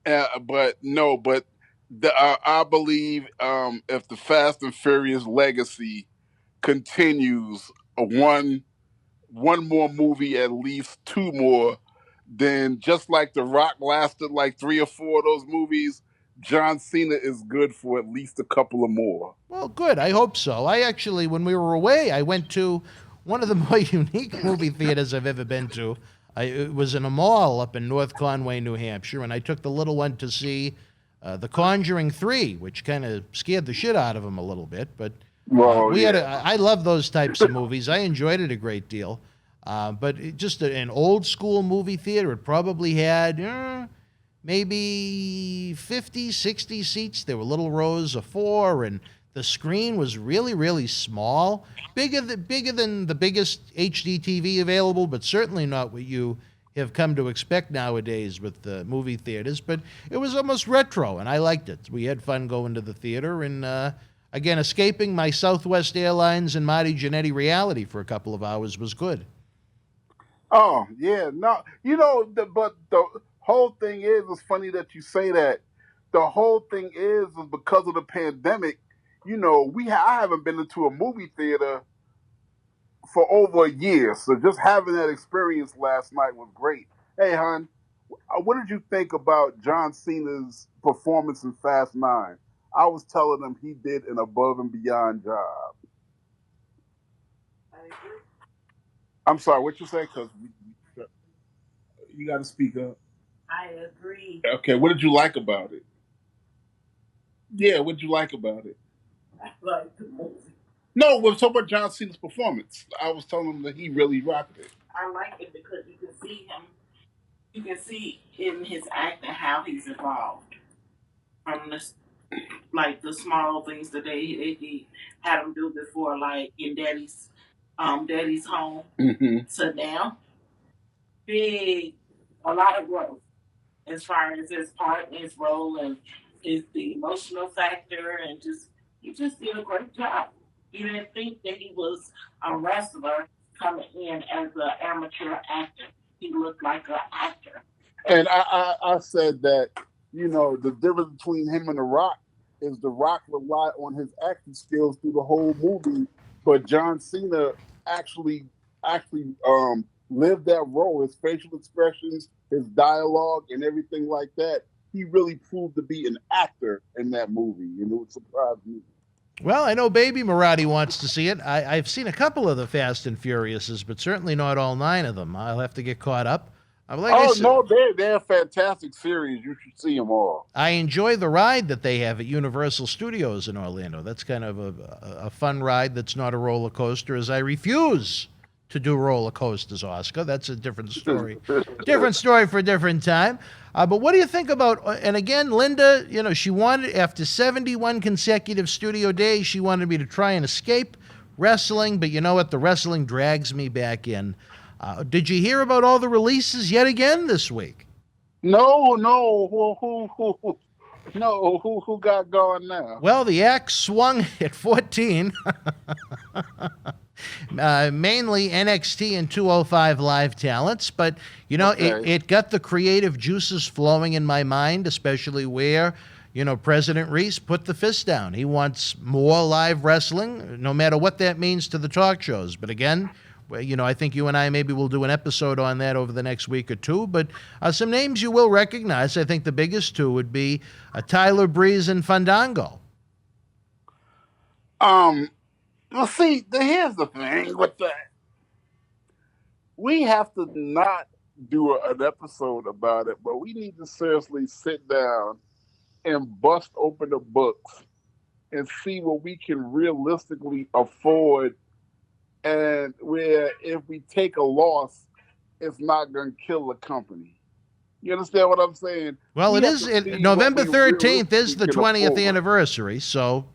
But I believe if the Fast and Furious legacy continues, one more movie, at least two more, then just like The Rock lasted like 3 or 4 of those movies, John Cena is good for at least a couple of more. Well, good. I hope so. I actually, when we were away, I went to one of the more unique movie theaters I've ever been to. It was in a mall up in North Conway, New Hampshire, and I took the little one to see The Conjuring 3, which kind of scared the shit out of him a little bit. But I love those types of movies. I enjoyed it a great deal. But just an old school movie theater. It probably had maybe 50, 60 seats. There were little rows of 4, and the screen was really, really small. Bigger than the biggest HD TV available, but certainly not what you have come to expect nowadays with the movie theaters. But it was almost retro, and I liked it. We had fun going to the theater, and again, escaping my Southwest Airlines and Marty Jannetty reality for a couple of hours was good. Oh, yeah. No, but the whole thing is, it's funny that you say that. The whole thing is because of the pandemic, I haven't been into a movie theater for over a year. So just having that experience last night was great. Hey, hon, what did you think about John Cena's performance in Fast 9? I was telling him he did an above and beyond job. I'm sorry, what you say? Because you got to speak up. I agree. Okay, what did you like about it? Yeah, what did you like about it? I like the movie. No, we're talking about John Cena's performance. I was telling him that he really rocked it. I like it because you can see him. You can see in his acting how he's evolved from the small things that they had him do before, like in Daddy's Home, to now. A lot of growth as far as his part and his role and the emotional factor, and he just did a great job. You didn't think that he was a wrestler coming in as an amateur actor. He looked like an actor. And I said that, the difference between him and The Rock is The Rock relied on his acting skills through the whole movie, but John Cena actually lived that role. His facial expressions, his dialogue, and everything like that. He really proved to be an actor in that movie, and it surprised me. Well, I know Baby Marati wants to see it. I've seen a couple of the Fast and Furiouses, but certainly not all 9 of them. I'll have to get caught up. They're a fantastic series. You should see them all. I enjoy the ride that they have at Universal Studios in Orlando. That's kind of a fun ride that's not a roller coaster, as I refuse to do roller coasters, Oscar. That's a different story. Different story for a different time. But what do you think about, and again, Linda, she wanted, after 71 consecutive studio days, she wanted me to try and escape wrestling, but you know what? The wrestling drags me back in. Did you hear about all the releases yet again this week? No. Who got going now? Well, the axe swung at 14. Mainly NXT and 205 Live talents, but it got the creative juices flowing in my mind, especially where President Reese put the fist down. He wants more live wrestling, no matter what that means to the talk shows. But again, I think you and I maybe will do an episode on that over the next week or two. But some names you will recognize. I think the biggest two would be Tyler Breeze and Fandango. Well, see, here's the thing with that. We have to not do an episode about it, but we need to seriously sit down and bust open the books and see what we can realistically afford, and where if we take a loss, it's not going to kill the company. You understand what I'm saying? Well, November 13th is the 20th anniversary, so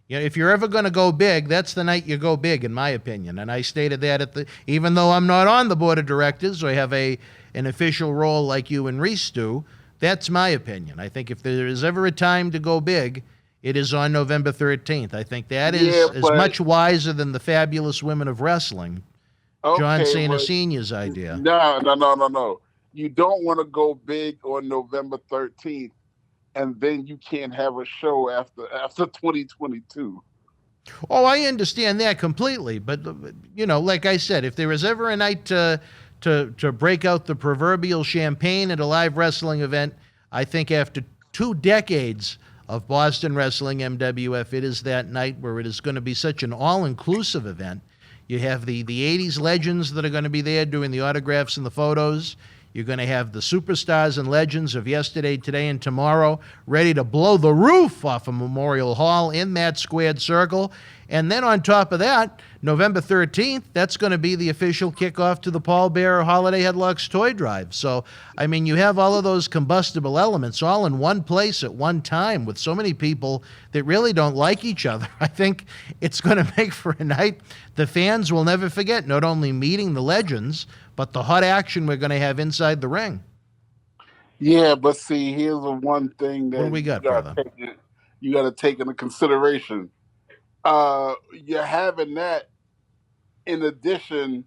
if you're ever going to go big, that's the night you go big, in my opinion. And I stated that even though I'm not on the board of directors, or I have an official role like you and Reese do, that's my opinion. I think if there is ever a time to go big, it is on November 13th. I think that is much wiser than the Fabulous Women of Wrestling, John Cena Sr.'s idea. No. You don't want to go big on November 13th, and then you can't have a show after 2022. Oh, I understand that completely. But, like I said, if there is ever a night to break out the proverbial champagne at a live wrestling event, I think after 2 decades of Boston Wrestling MWF, it is that night where it is going to be such an all-inclusive event. You have the 80s legends that are going to be there doing the autographs and the photos. You're going to have the superstars and legends of yesterday, today, and tomorrow ready to blow the roof off of Memorial Hall in that squared circle. And then on top of that, November 13th, that's going to be the official kickoff to the Paul Bearer Holiday Headlocks Toy Drive. So, I mean, you have all of those combustible elements all in one place at one time with so many people that really don't like each other. I think it's going to make for a night the fans will never forget, not only meeting the legends, but the hot action we're going to have inside the ring. Yeah, but see, here's the one thing that what do we got, brother? You got to take into consideration. You're having that in addition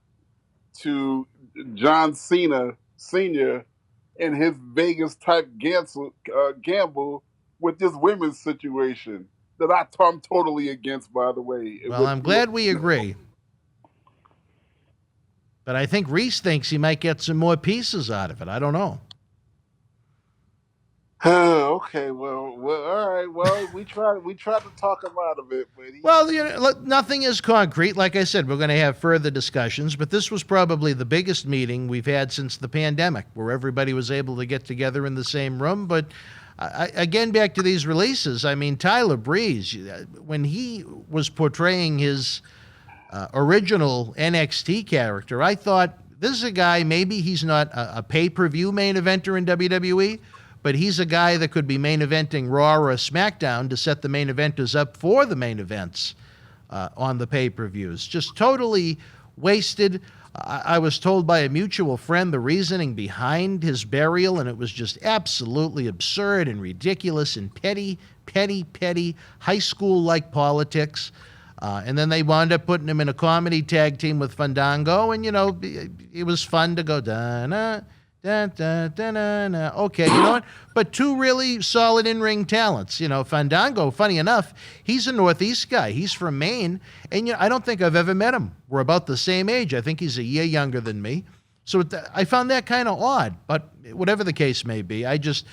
to John Cena Sr. and his Vegas type gamble with this women's situation that I'm totally against, by the way. Well, I'm glad we agree. But I think Reese thinks he might get some more pieces out of it. I don't know. Okay, well, all right. Well, we tried to talk him out of it, but look, nothing is concrete. Like I said, we're going to have further discussions, but this was probably the biggest meeting we've had since the pandemic, where everybody was able to get together in the same room. But again, back to these releases. I mean, Tyler Breeze, when he was portraying his original NXT character, I thought, this is a guy, maybe he's not a pay-per-view main eventer in WWE, but he's a guy that could be main eventing Raw or SmackDown to set the main eventers up for the main events on the pay-per-views. Just totally wasted. I was told by a mutual friend the reasoning behind his burial, and it was just absolutely absurd and ridiculous and petty high school-like politics. And then they wound up putting him in a comedy tag team with Fandango, and, it was fun to go, da-na, da-da-da-na-na. Okay, you know what? But 2 really solid in-ring talents. Fandango, funny enough, he's a Northeast guy. He's from Maine, and I don't think I've ever met him. We're about the same age. I think he's a year younger than me. So I found that kind of odd, but whatever the case may be, I just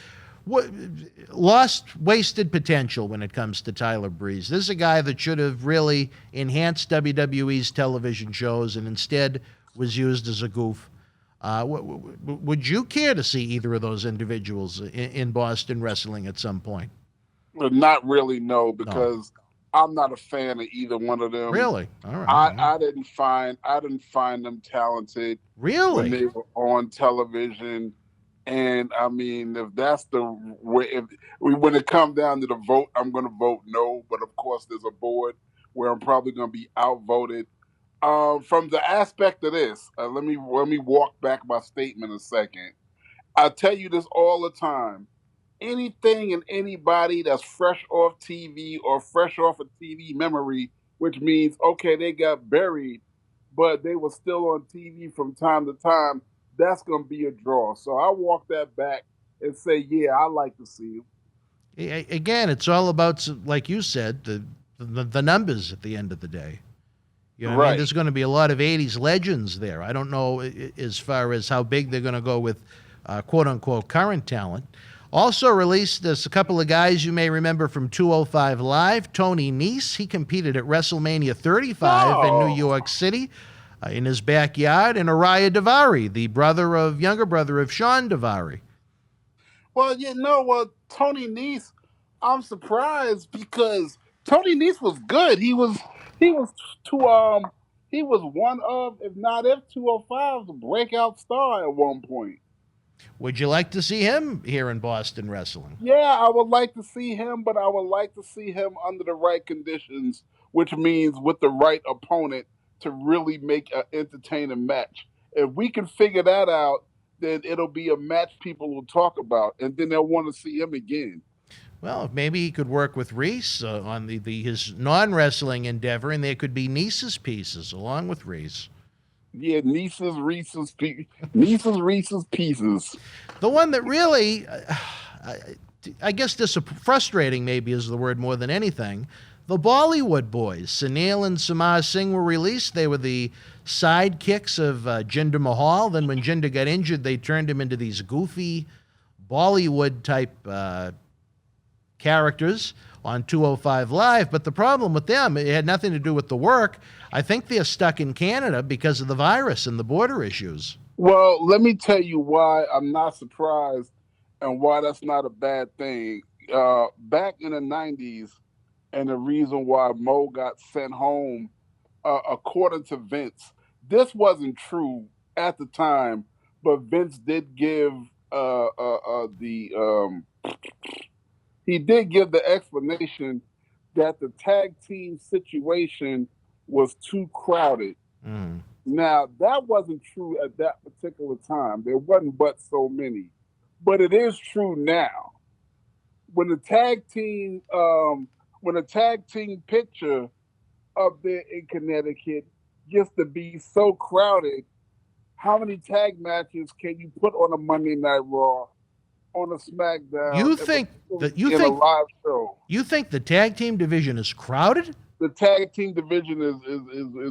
wasted potential when it comes to Tyler Breeze. This is a guy that should have really enhanced WWE's television shows and instead was used as a goof. Would you care to see either of those individuals in Boston wrestling at some point? Well, not really, no, because I'm not a fan of either one of them. Really? All right. I didn't find them talented. Really? When they were on television. And I mean, if that's the way, when it comes down to the vote, I'm going to vote no. But of course, there's a board where I'm probably going to be outvoted. From the aspect of this, let me walk back my statement a second. I tell you this all the time. Anything and anybody that's fresh off TV or fresh off a TV memory, which means okay, they got buried, but they were still on TV from time to time. That's gonna be a draw. So I walk that back and say, yeah, I like to see him. Again, it's all about, like you said, the numbers at the end of the day. You know what I mean? Right. There's going to be a lot of 80s legends there. I don't know as far as how big they're going to go with quote-unquote current talent. Also released, there's a couple of guys you may remember from 205 Live. Tony Nese, he competed at WrestleMania 35 in New York City in his backyard. And Araya Davari, the younger brother of Sean Davari. Well, Tony Nese, I'm surprised because Tony Nese was good. He was one of, if not 205's breakout star at one point. Would you like to see him here in Boston wrestling? Yeah, I would like to see him, but I would like to see him under the right conditions, which means with the right opponent to really make an entertaining match. If we can figure that out, then it'll be a match people will talk about, and then they'll want to see him again. Well, maybe he could work with Reese on his non-wrestling endeavor, and there could be Nese's pieces along with Reese. Yeah, Reese's pieces. The one that really, I guess frustrating maybe is the word more than anything, the Bollywood boys, Sunil and Samar Singh, were released. They were the sidekicks of Jinder Mahal. Then when Jinder got injured, they turned him into these goofy Bollywood-type characters on 205 Live. But the problem with them, it had nothing to do with the work. I think they're stuck in Canada because of the virus and the border issues. Well, let me tell you why I'm not surprised and why that's not a bad thing. Back in the 90s, and the reason why Mo got sent home, according to Vince, this wasn't true at the time, but Vince did give he did give the explanation that the tag team situation was too crowded. Mm. Now, that wasn't true at that particular time. There wasn't but so many. But it is true now. When the tag team picture up there in Connecticut gets to be so crowded, how many tag matches can you put on a Monday Night Raw, on a SmackDown? You think a live show? You think the tag team division is crowded? The tag team division is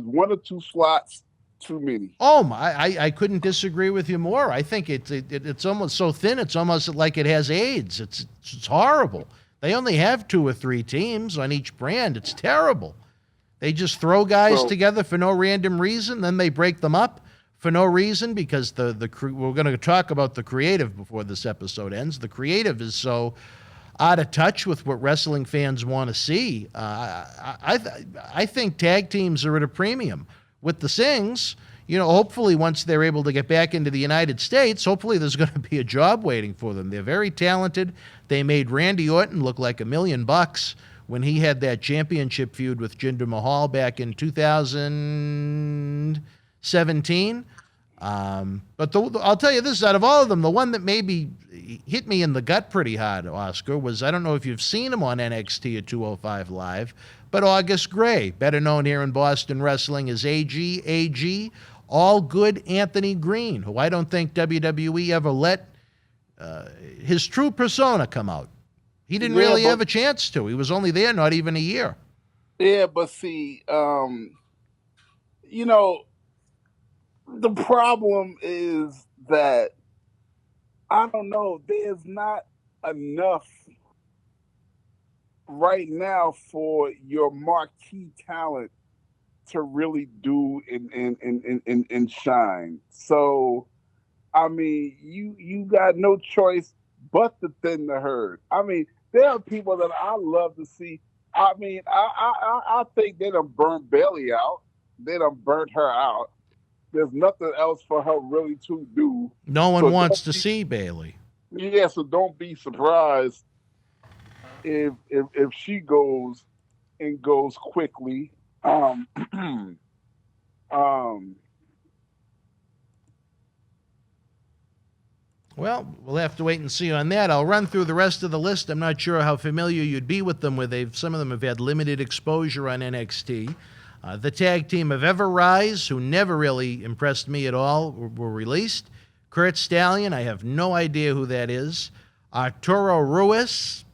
one or two slots too many. Oh my! I couldn't disagree with you more. I think it's almost so thin. It's almost like it has AIDS. It's horrible. They only have 2 or 3 teams on each brand. It's terrible. They just throw guys together for no random reason. Then they break them up for no reason because we're going to talk about the creative before this episode ends. The creative is so out of touch with what wrestling fans want to see. I think tag teams are at a premium. With the Singhs, hopefully once they're able to get back into the United States, hopefully there's going to be a job waiting for them. They're very talented. They made Randy Orton look like $1 million when he had that championship feud with Jinder Mahal back in 2017. But I'll tell you this, out of all of them, the one that maybe hit me in the gut pretty hard, Oscar, was, I don't know if you've seen him on NXT at 205 Live, but August Gray, better known here in Boston wrestling as AG, All Good Anthony Green, who I don't think WWE ever let his true persona come out. He didn't really have a chance to. He was only there not even a year. Yeah, but see, the problem is that, I don't know, there's not enough right now for your marquee talent to really do and shine. So, I mean, you got no choice but to thin the herd. I mean, there are people that I love to see. I mean, I think they done burnt Bailey out. They done burnt her out. There's nothing else for her really to do. No one wants to see Bailey. Yeah, so don't be surprised if she goes and goes quickly. Um, Well, we'll have to wait and see on that. I'll run through the rest of the list. I'm not sure how familiar you'd be with them, some of them have had limited exposure on NXT. The tag team of Ever-Rise, who never really impressed me at all, were released. Kurt Stallion, I have no idea who that is. Arturo Ruiz,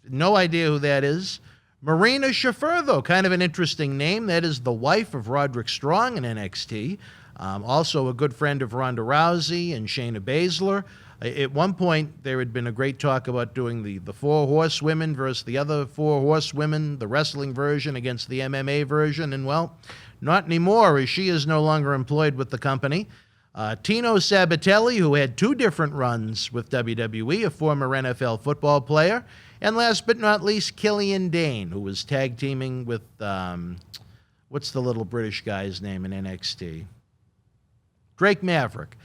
no idea who that is. Marina Shafir, though, kind of an interesting name. That is the wife of Roderick Strong in NXT. Also a good friend of Ronda Rousey and Shayna Baszler. At one point, there had been a great talk about doing the Four Horsewomen versus the other Four Horsewomen, the wrestling version against the MMA version, and well, not anymore, as she is no longer employed with the company. Tino Sabatelli, who had 2 different runs with WWE, a former NFL football player. And last but not least, Killian Dane, who was tag teaming with, what's the little British guy's name in NXT? Drake Maverick.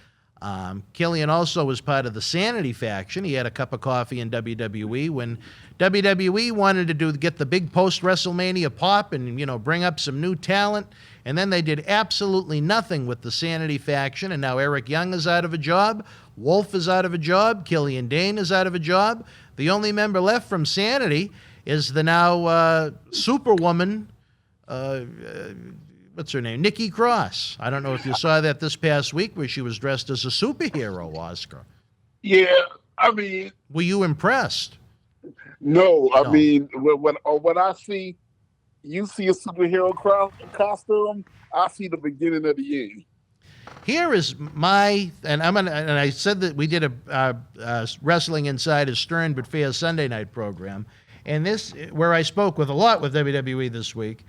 Killian also was part of the Sanity faction. He had a cup of coffee in WWE when WWE wanted to get the big post-WrestleMania pop and, bring up some new talent. And then they did absolutely nothing with the Sanity faction. And now Eric Young is out of a job. Wolf is out of a job. Killian Dane is out of a job. The only member left from Sanity is the now Superwoman, what's her name? Nikki Cross. I don't know if you saw that this past week where she was dressed as a superhero, Oscar. yeah, I mean, Were you impressed? no, I No. mean, when I see you see a superhero costume, I see the beginning of the end. Here is and I said that we did a Wrestling Insider Stern but Fair Sunday night program, and this where I spoke with WWE this week.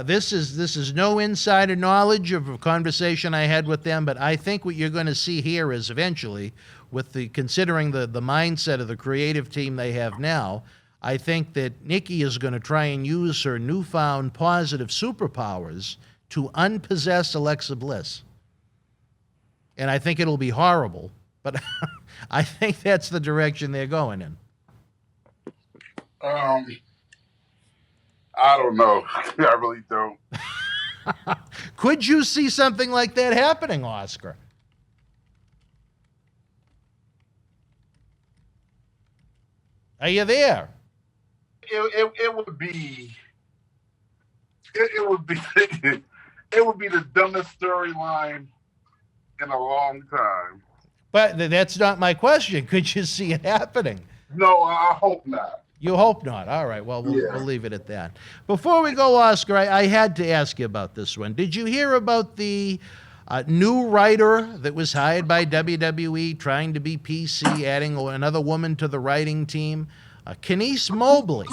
This is no insider knowledge of a conversation I had with them, but I think what you're going to see here is eventually, considering the mindset of the creative team they have now, I think that Nikki is going to try and use her newfound positive superpowers to unpossess Alexa Bliss. And I think it'll be horrible, but I think that's the direction they're going in. I don't know. I really don't. Could you see something like that happening, Oscar? Are you there? It would be. It would be. It would be the dumbest storyline in a long time. But that's not my question. Could you see it happening? No, I hope not. You hope not. All right. Well, we'll leave it at that. Before we go, Oscar, I had to ask you about this one. Did you hear about the new writer that was hired by WWE trying to be PC, adding another woman to the writing team? Kenise Mobley.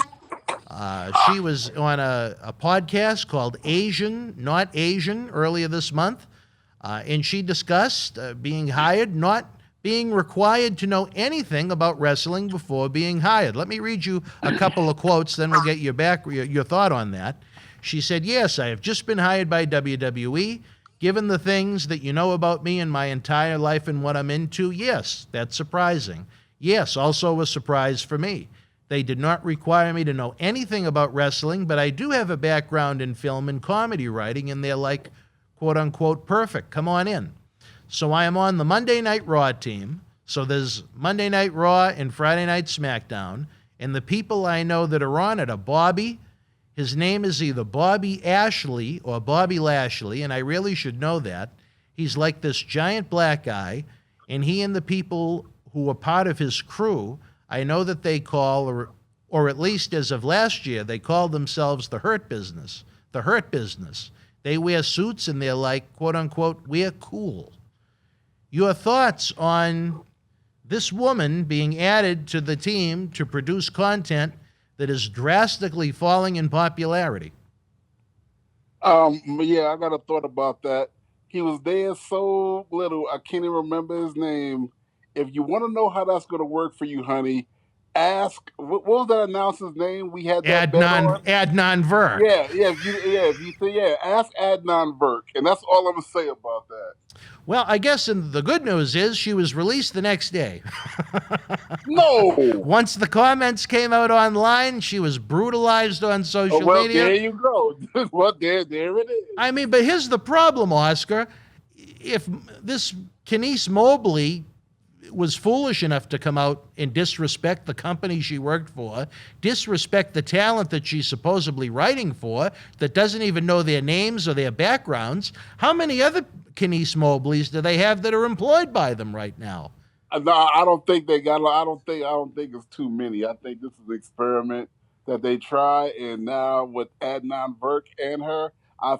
She was on a podcast called Asian, Not Asian, earlier this month. And she discussed being hired, not being required to know anything about wrestling before being hired. Let me read you a couple of quotes, then we'll get your thought on that. She said, "Yes, I have just been hired by WWE. Given the things that you know about me and my entire life and what I'm into, yes, that's surprising. Yes, also a surprise for me. They did not require me to know anything about wrestling, but I do have a background in film and comedy writing, and they're like, quote unquote, perfect. Come on in. So I am on the Monday Night Raw team. So there's Monday Night Raw and Friday Night SmackDown. And the people I know that are on it are Bobby. His name is either Bobby Ashley or Bobby Lashley, and I really should know that. He's like this giant black guy, and he and the people who are part of his crew, I know that they call, or at least as of last year, they called themselves the Hurt Business. The Hurt Business. They wear suits and they're like, quote unquote, we're cool. Your thoughts on this woman being added to the team to produce content that is drastically falling in popularity? Yeah, I got a thought about that. He was there so little, I can't even remember his name. If you want to know how that's going to work for you, honey, ask, what was that announcer's name? We had that Adnan Virk. Ask Adnan Virk, and that's all I'm gonna say about that. Well, I guess the good news is she was released the next day. No. Once the comments came out online, she was brutalized on social Well, media. there you go. Well, there it is. I mean, but here's the problem, Oscar. If this Kenise Mobley was foolish enough to come out and disrespect the company she worked for, disrespect the talent that she's supposedly writing for, that doesn't even know their names or their backgrounds, how many other Kenise Mobleys do they have that are employed by them right now? No, I don't think they got. I don't think it's too many. I think this is an experiment that they try, and now with Adnan Burke and her, I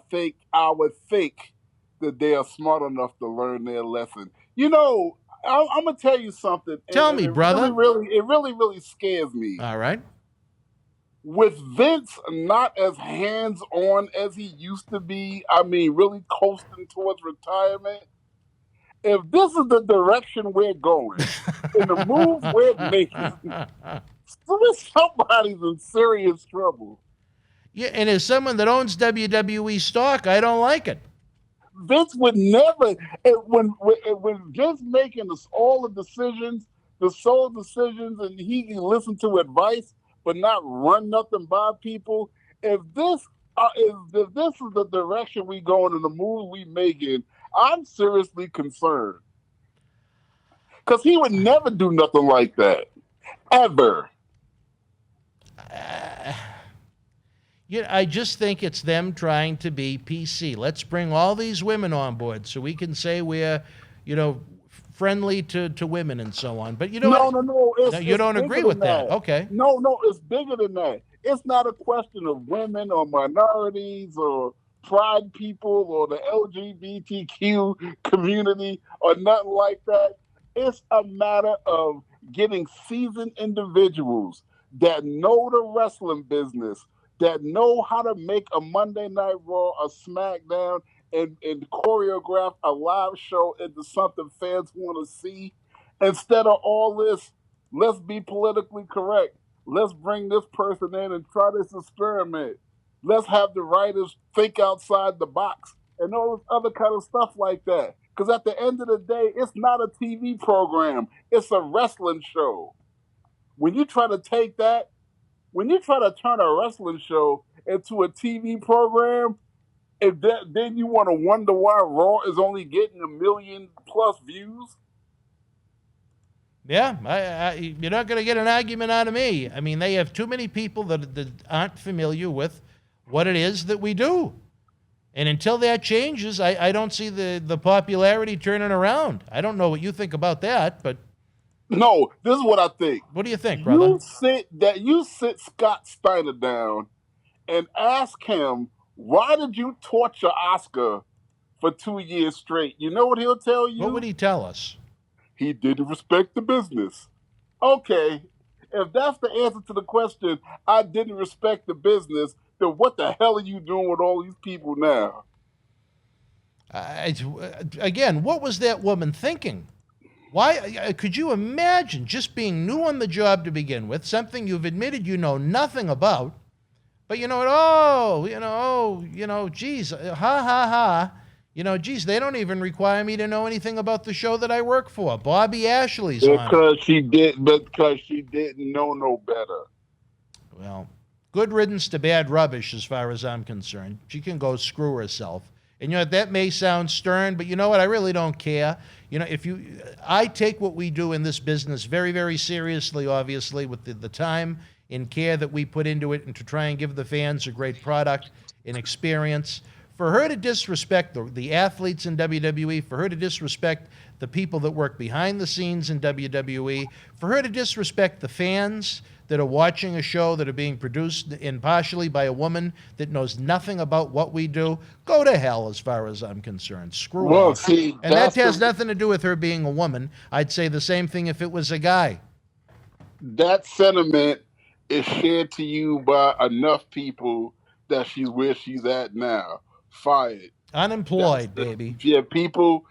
would think that they are smart enough to learn their lesson. You know, I'm gonna tell you something. Tell me, brother. It really scares me. All right. With Vince not as hands-on as he used to be, I mean, really coasting towards retirement. If this is the direction we're going, and the moves we're making, somebody's in serious trouble. Yeah, and as someone that owns WWE stock, I don't like it. Vince would never. When Vince making all the decisions, the sole decisions, and he can listen to advice, but not run nothing by people. If this is the direction we going and the moves we making, I'm seriously concerned. Because he would never do nothing like that. Ever. Yeah, I just think it's them trying to be PC. Let's bring all these women on board so we can say we're, friendly to women and so on. But you don't. No. You don't agree with that. Okay. No, it's bigger than that. It's not a question of women or minorities or pride people or the LGBTQ community or nothing like that. It's a matter of getting seasoned individuals that know the wrestling business, that know how to make a Monday Night Raw, a SmackDown, and choreograph a live show into something fans want to see. Instead of all this, let's be politically correct. Let's bring this person in and try this experiment. Let's have the writers think outside the box and all this other kind of stuff like that. Because at the end of the day, it's not a TV program. It's a wrestling show. When you try to take that, when you try to turn a wrestling show into a TV program, then you want to wonder why Raw is only getting 1 million+ views? Yeah, you're not going to get an argument out of me. I mean, they have too many people that aren't familiar with what it is that we do. And until that changes, I don't see the popularity turning around. I don't know what you think about that, but... No, this is what I think. What do you think, brother? You sit Scott Steiner down and ask him, why did you torture Oscar for 2 years straight? You know what he'll tell you? What would he tell us? He didn't respect the business. Okay, if that's the answer to the question, I didn't respect the business, then what the hell are you doing with all these people now? Again, what was that woman thinking? Why could you imagine just being new on the job to begin with, something you've admitted you know nothing about, but geez, ha, ha, ha. Geez, they don't even require me to know anything about the show that I work for. Bobby Ashley's on. Because she didn't know no better. Well, good riddance to bad rubbish as far as I'm concerned. She can go screw herself. And that may sound stern, but you know what? I really don't care. I take what we do in this business very, very seriously, obviously, with the time and care that we put into it and to try and give the fans a great product and experience. For her to disrespect the athletes in WWE, for her to disrespect the people that work behind the scenes in WWE, for her to disrespect the fans that are watching a show that are being produced impartially by a woman that knows nothing about what we do, go to hell as far as I'm concerned. Screw her. See, and that has nothing to do with her being a woman. I'd say the same thing if it was a guy. That sentiment is shared to you by enough people that she's where she's at now. Fired. Unemployed, baby. Yeah, people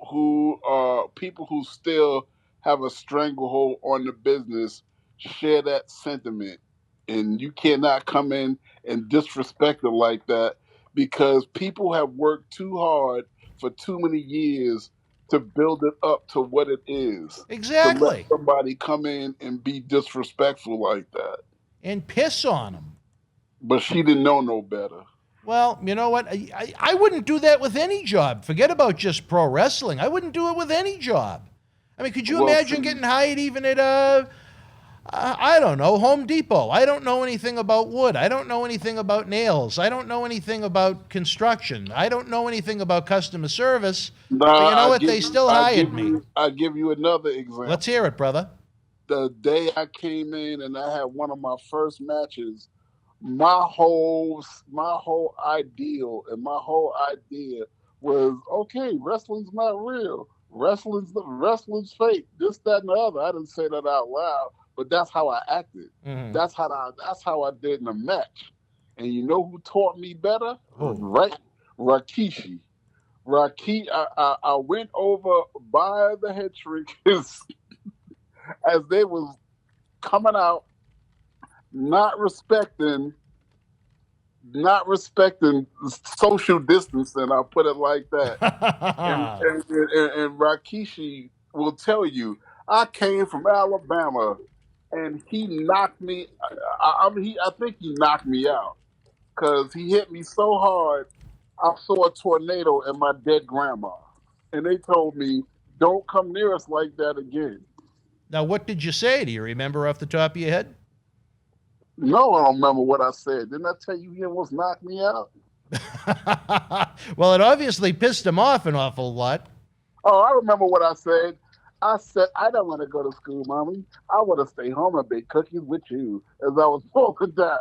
who still have a stranglehold on the business share that sentiment, and you cannot come in and disrespect them like that, because people have worked too hard for too many years to build it up to what it is. Exactly. To let somebody come in and be disrespectful like that. And piss on them. But she didn't know no better. Well, you know what? I wouldn't do that with any job. Forget about just pro wrestling. I wouldn't do it with any job. I mean, could you imagine getting hired even at I don't know, Home Depot? I don't know anything about wood. I don't know anything about nails. I don't know anything about construction. I don't know anything about customer service. But you know what? They still hired me. I'll give you another example. Let's hear it, brother. The day I came in and I had one of my first matches, my whole ideal and my whole idea was, okay, wrestling's not real. Wrestling's fake. This, that, and the other. I didn't say that out loud, but that's how I acted. Mm-hmm. That's how I did in the match. And you know who taught me better? Who? Right, Rikishi. I went over by the head shrinkers as they was coming out, not respecting social distancing. I'll put it like that. and Rikishi will tell you, I came from Alabama, and he knocked me. I think he knocked me out because he hit me so hard. I saw a tornado and my dead grandma, and they told me, "Don't come near us like that again." Now, what did you say? Do you remember off the top of your head? No, I don't remember what I said. Didn't I tell you he almost knocked me out? Well, it obviously pissed him off an awful lot. Oh, I remember what I said. I said, I don't want to go to school, Mommy. I want to stay home and bake cookies with you, as I was falling down.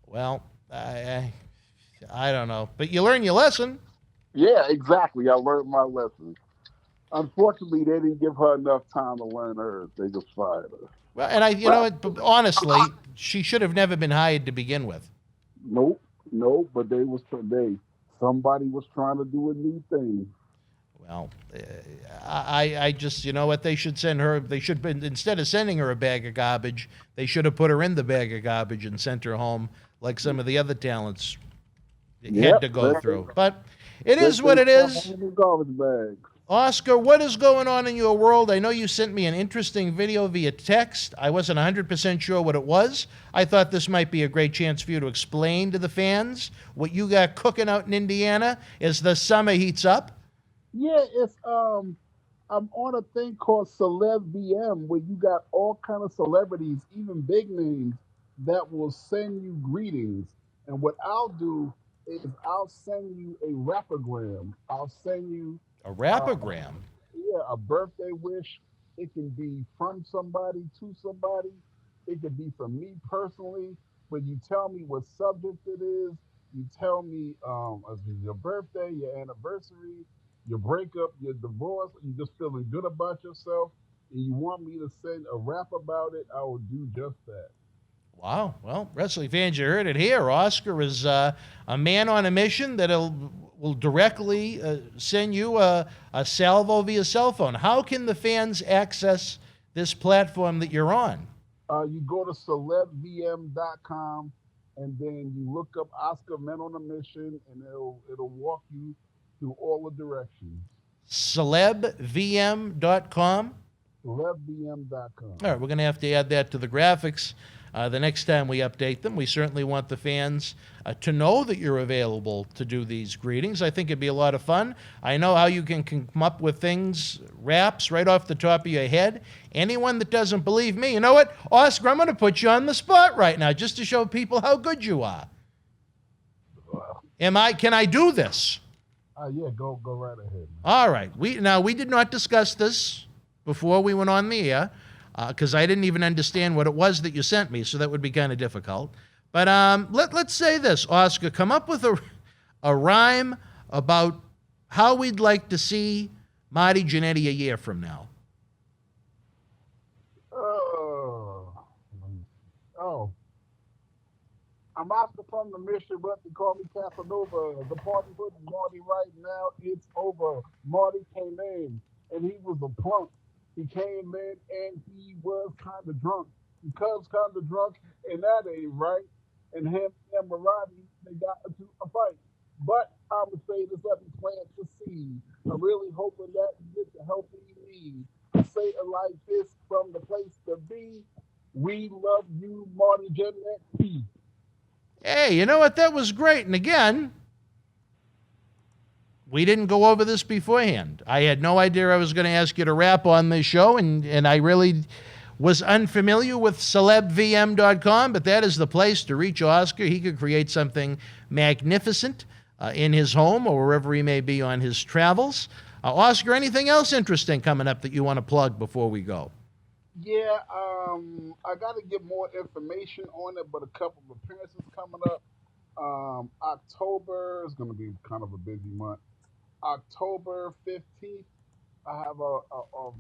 Well, I don't know. But you learn your lesson. Yeah, exactly. I learned my lesson. Unfortunately, they didn't give her enough time to learn hers. They just fired her. Well, and honestly, she should have never been hired to begin with. Nope, but somebody was trying to do a new thing. Well, I just, you know what, they should send her, instead of sending her a bag of garbage, they should have put her in the bag of garbage and sent her home like some of the other talents had to go through. But it is what it is. Garbage bags. Oscar, what is going on in your world? I know you sent me an interesting video via text. I wasn't 100% sure what it was. I thought this might be a great chance for you to explain to the fans what you got cooking out in Indiana as the summer heats up. Yeah, it's I'm on a thing called Celeb VM where you got all kind of celebrities, even big names, that will send you greetings. And what I'll do is I'll send you a rapogram. I'll send you a rapogram. A birthday wish. It can be from somebody to somebody. It could be from me personally. But you tell me what subject it is. You tell me your birthday, your anniversary, your breakup, your divorce, and you're just feeling good about yourself, and you want me to send a rap about it, I will do just that. Wow. Well, wrestling fans, you heard it here. Oscar is a man on a mission that will directly send you a salvo via cell phone. How can the fans access this platform that you're on? You go to celebvm.com, and then you look up Oscar Men on a Mission, and it'll walk you through all the directions. Celebvm.com? Celebvm.com. All right, we're going to have to add that to the graphics the next time we update them. We certainly want the fans to know that you're available to do these greetings. I think it'd be a lot of fun. I know how you can come up with things, raps, right off the top of your head. Anyone that doesn't believe me, you know what? Oscar, I'm going to put you on the spot right now just to show people how good you are. Can I do this? Yeah, go right ahead, man. All right. We did not discuss this before we went on the air because I didn't even understand what it was that you sent me, so that would be kind of difficult. But let's say this, Oscar, come up with a rhyme about how we'd like to see Marty Jannetty a year from now. I'm Oscar from the Mission, but they call me Casanova. The party with Marty right now, it's over. Marty came in, and he was a punk. He came in, and he was kind of drunk. Because kind of drunk, and that ain't right. And him and Marty, they got into a fight. But time to say this, let me plant the seed. I'm really hoping that you get the help you need. I say it like this from the place to be. We love you, Marty Jannetty. Hey, you know what? That was great. And again, we didn't go over this beforehand. I had no idea I was going to ask you to rap on this show, and I really was unfamiliar with celebvm.com, but that is the place to reach Oscar. He could create something magnificent in his home or wherever he may be on his travels. Oscar, anything else interesting coming up that you want to plug before we go? Yeah, I got to get more information on it, but a couple of appearances coming up. October is going to be kind of a busy month. October 15th, I have a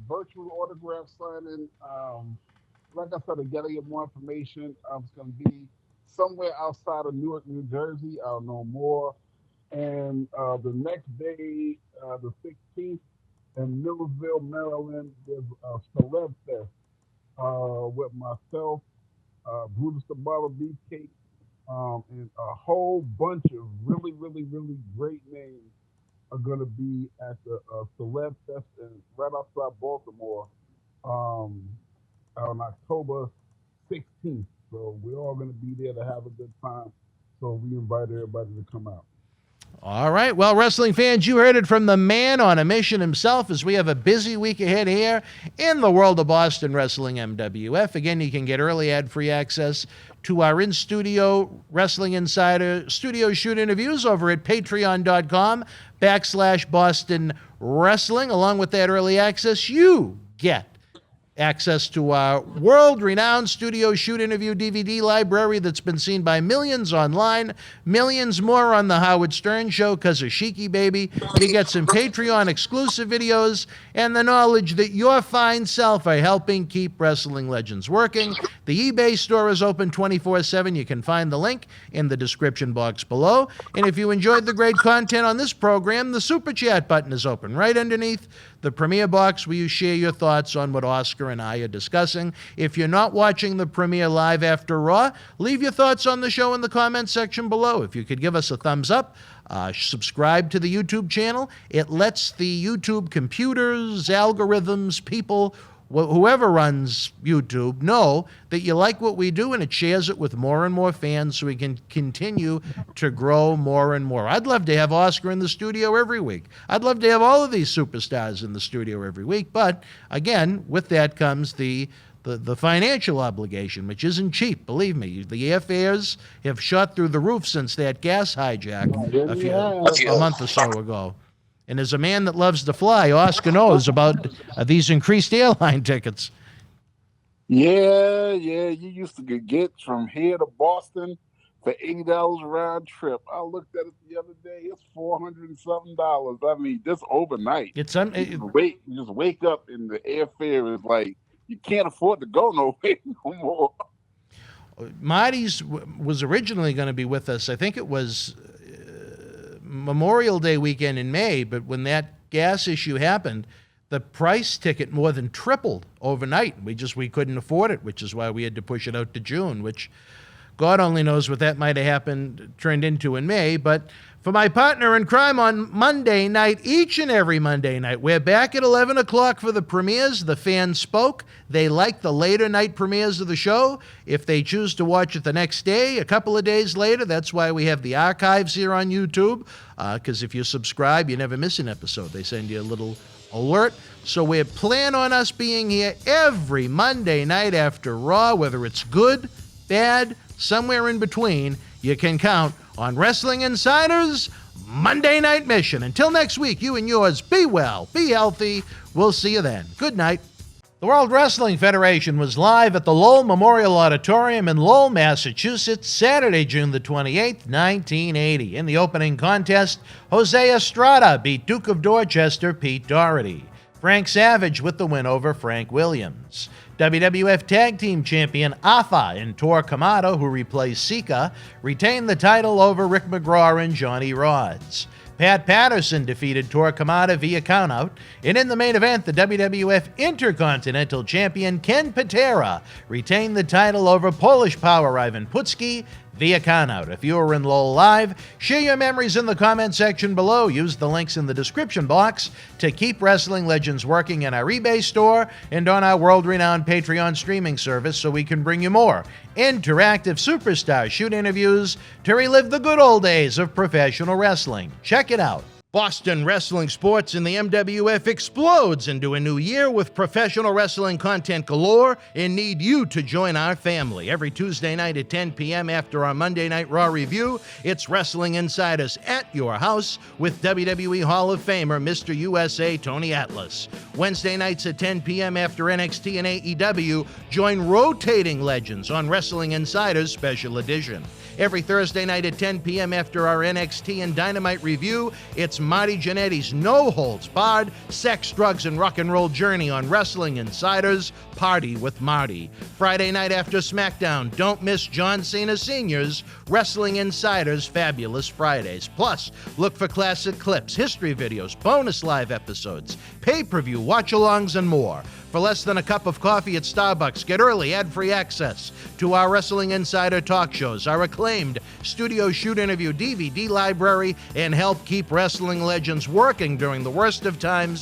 virtual autograph signing. Like I said, I got to get more information. It's going to be somewhere outside of Newark, New Jersey. I'll know more. And the next day, the 16th, in Milledgeville, Maryland, there's a Celeb Fest with myself, Brutus the Barber Beefcake, and a whole bunch of really, really, really great names are going to be at the Celeb Fest right outside Baltimore on October 16th. So we're all going to be there to have a good time. So we invite everybody to come out. All right. Well, wrestling fans, you heard it from the man on a mission himself as we have a busy week ahead here in the world of Boston Wrestling MWF. Again, you can get early ad-free access to our in-studio Wrestling Insider studio shoot interviews over at patreon.com/Boston Wrestling. Along with that early access, you get access to our world-renowned studio shoot interview DVD library that's been seen by millions online, millions more on the Howard Stern Show because of Sheiky Baby. You get some Patreon exclusive videos and the knowledge that your fine self are helping keep wrestling legends working. The eBay store is open 24/7. You can find the link in the description box below. And if you enjoyed the great content on this program, the Super Chat button is open right underneath the premiere box where you share your thoughts on what Oscar and I are discussing. If you're not watching the premiere live after Raw, leave your thoughts on the show in the comments section below. If you could give us a thumbs up, subscribe to the YouTube channel. It lets the YouTube computers, algorithms, people, whoever runs YouTube know that you like what we do, and it shares it with more and more fans so we can continue to grow more and more. I'd love to have Oscar in the studio every week. I'd love to have all of these superstars in the studio every week, but again, with that comes the financial obligation, which isn't cheap, believe me. The airfares have shot through the roof since that gas hijack a month or so ago. And as a man that loves to fly, Oscar knows about these increased airline tickets. Yeah, you used to get from here to Boston for $80 round trip. I looked at it the other day. It's $400 and something. I mean, just overnight. You just wake up and the airfare is like, you can't afford to go nowhere no more. Marty's was originally going to be with us. I think it was Memorial Day weekend in May, but when that gas issue happened, the price ticket more than tripled overnight. We couldn't afford it, which is why we had to push it out to June, which God only knows what that might have turned into in May. But for my partner in crime on Monday night, each and every Monday night, we're back at 11 o'clock for the premieres. The fans spoke. They like the later night premieres of the show. If they choose to watch it the next day, a couple of days later, that's why we have the archives here on YouTube, because if you subscribe, you never miss an episode. They send you a little alert. So we plan on us being here every Monday night after Raw, whether it's good, bad, somewhere in between. You can count on Wrestling Insider's Monday Night Mission. Until next week, you and yours, be well, be healthy. We'll see you then. Good night. The World Wrestling Federation was live at the Lowell Memorial Auditorium in Lowell, Massachusetts, Saturday, June the 28th, 1980. In the opening contest, Jose Estrada beat Duke of Dorchester Pete Doherty. Frank Savage with the win over Frank Williams. WWF Tag Team Champion Afa and Tor Kamada, who replaced Sika, retained the title over Rick McGraw and Johnny Rodz. Pat Patterson defeated Tor Kamada via countout, and in the main event, the WWF Intercontinental Champion Ken Patera retained the title over Polish Power Ivan Putski, via Countout. If you are in Lowell Live, share your memories in the comment section below. Use the links in the description box to keep Wrestling Legends working in our eBay store and on our world-renowned Patreon streaming service so we can bring you more interactive superstar shoot interviews to relive the good old days of professional wrestling. Check it out. Boston wrestling sports in the MWF explodes into a new year with professional wrestling content galore and need you to join our family. Every Tuesday night at 10 p.m. after our Monday Night Raw review, it's Wrestling Insiders at your house with WWE Hall of Famer Mr. USA Tony Atlas. Wednesday nights at 10 p.m. after NXT and AEW, join rotating legends on Wrestling Insiders Special Edition. Every Thursday night at 10 p.m. after our NXT and Dynamite review, it's Marty Jannetty's no-holds-barred sex, drugs, and rock and roll journey on Wrestling Insiders Party with Marty. Friday night after SmackDown, don't miss John Cena Sr.'s Wrestling Insiders Fabulous Fridays. Plus, look for classic clips, history videos, bonus live episodes, pay-per-view watch-alongs, and more. For less than a cup of coffee at Starbucks, get early ad-free access to our Wrestling Insider talk shows, our acclaimed studio shoot interview DVD library, and help keep Wrestling Legends working during the worst of times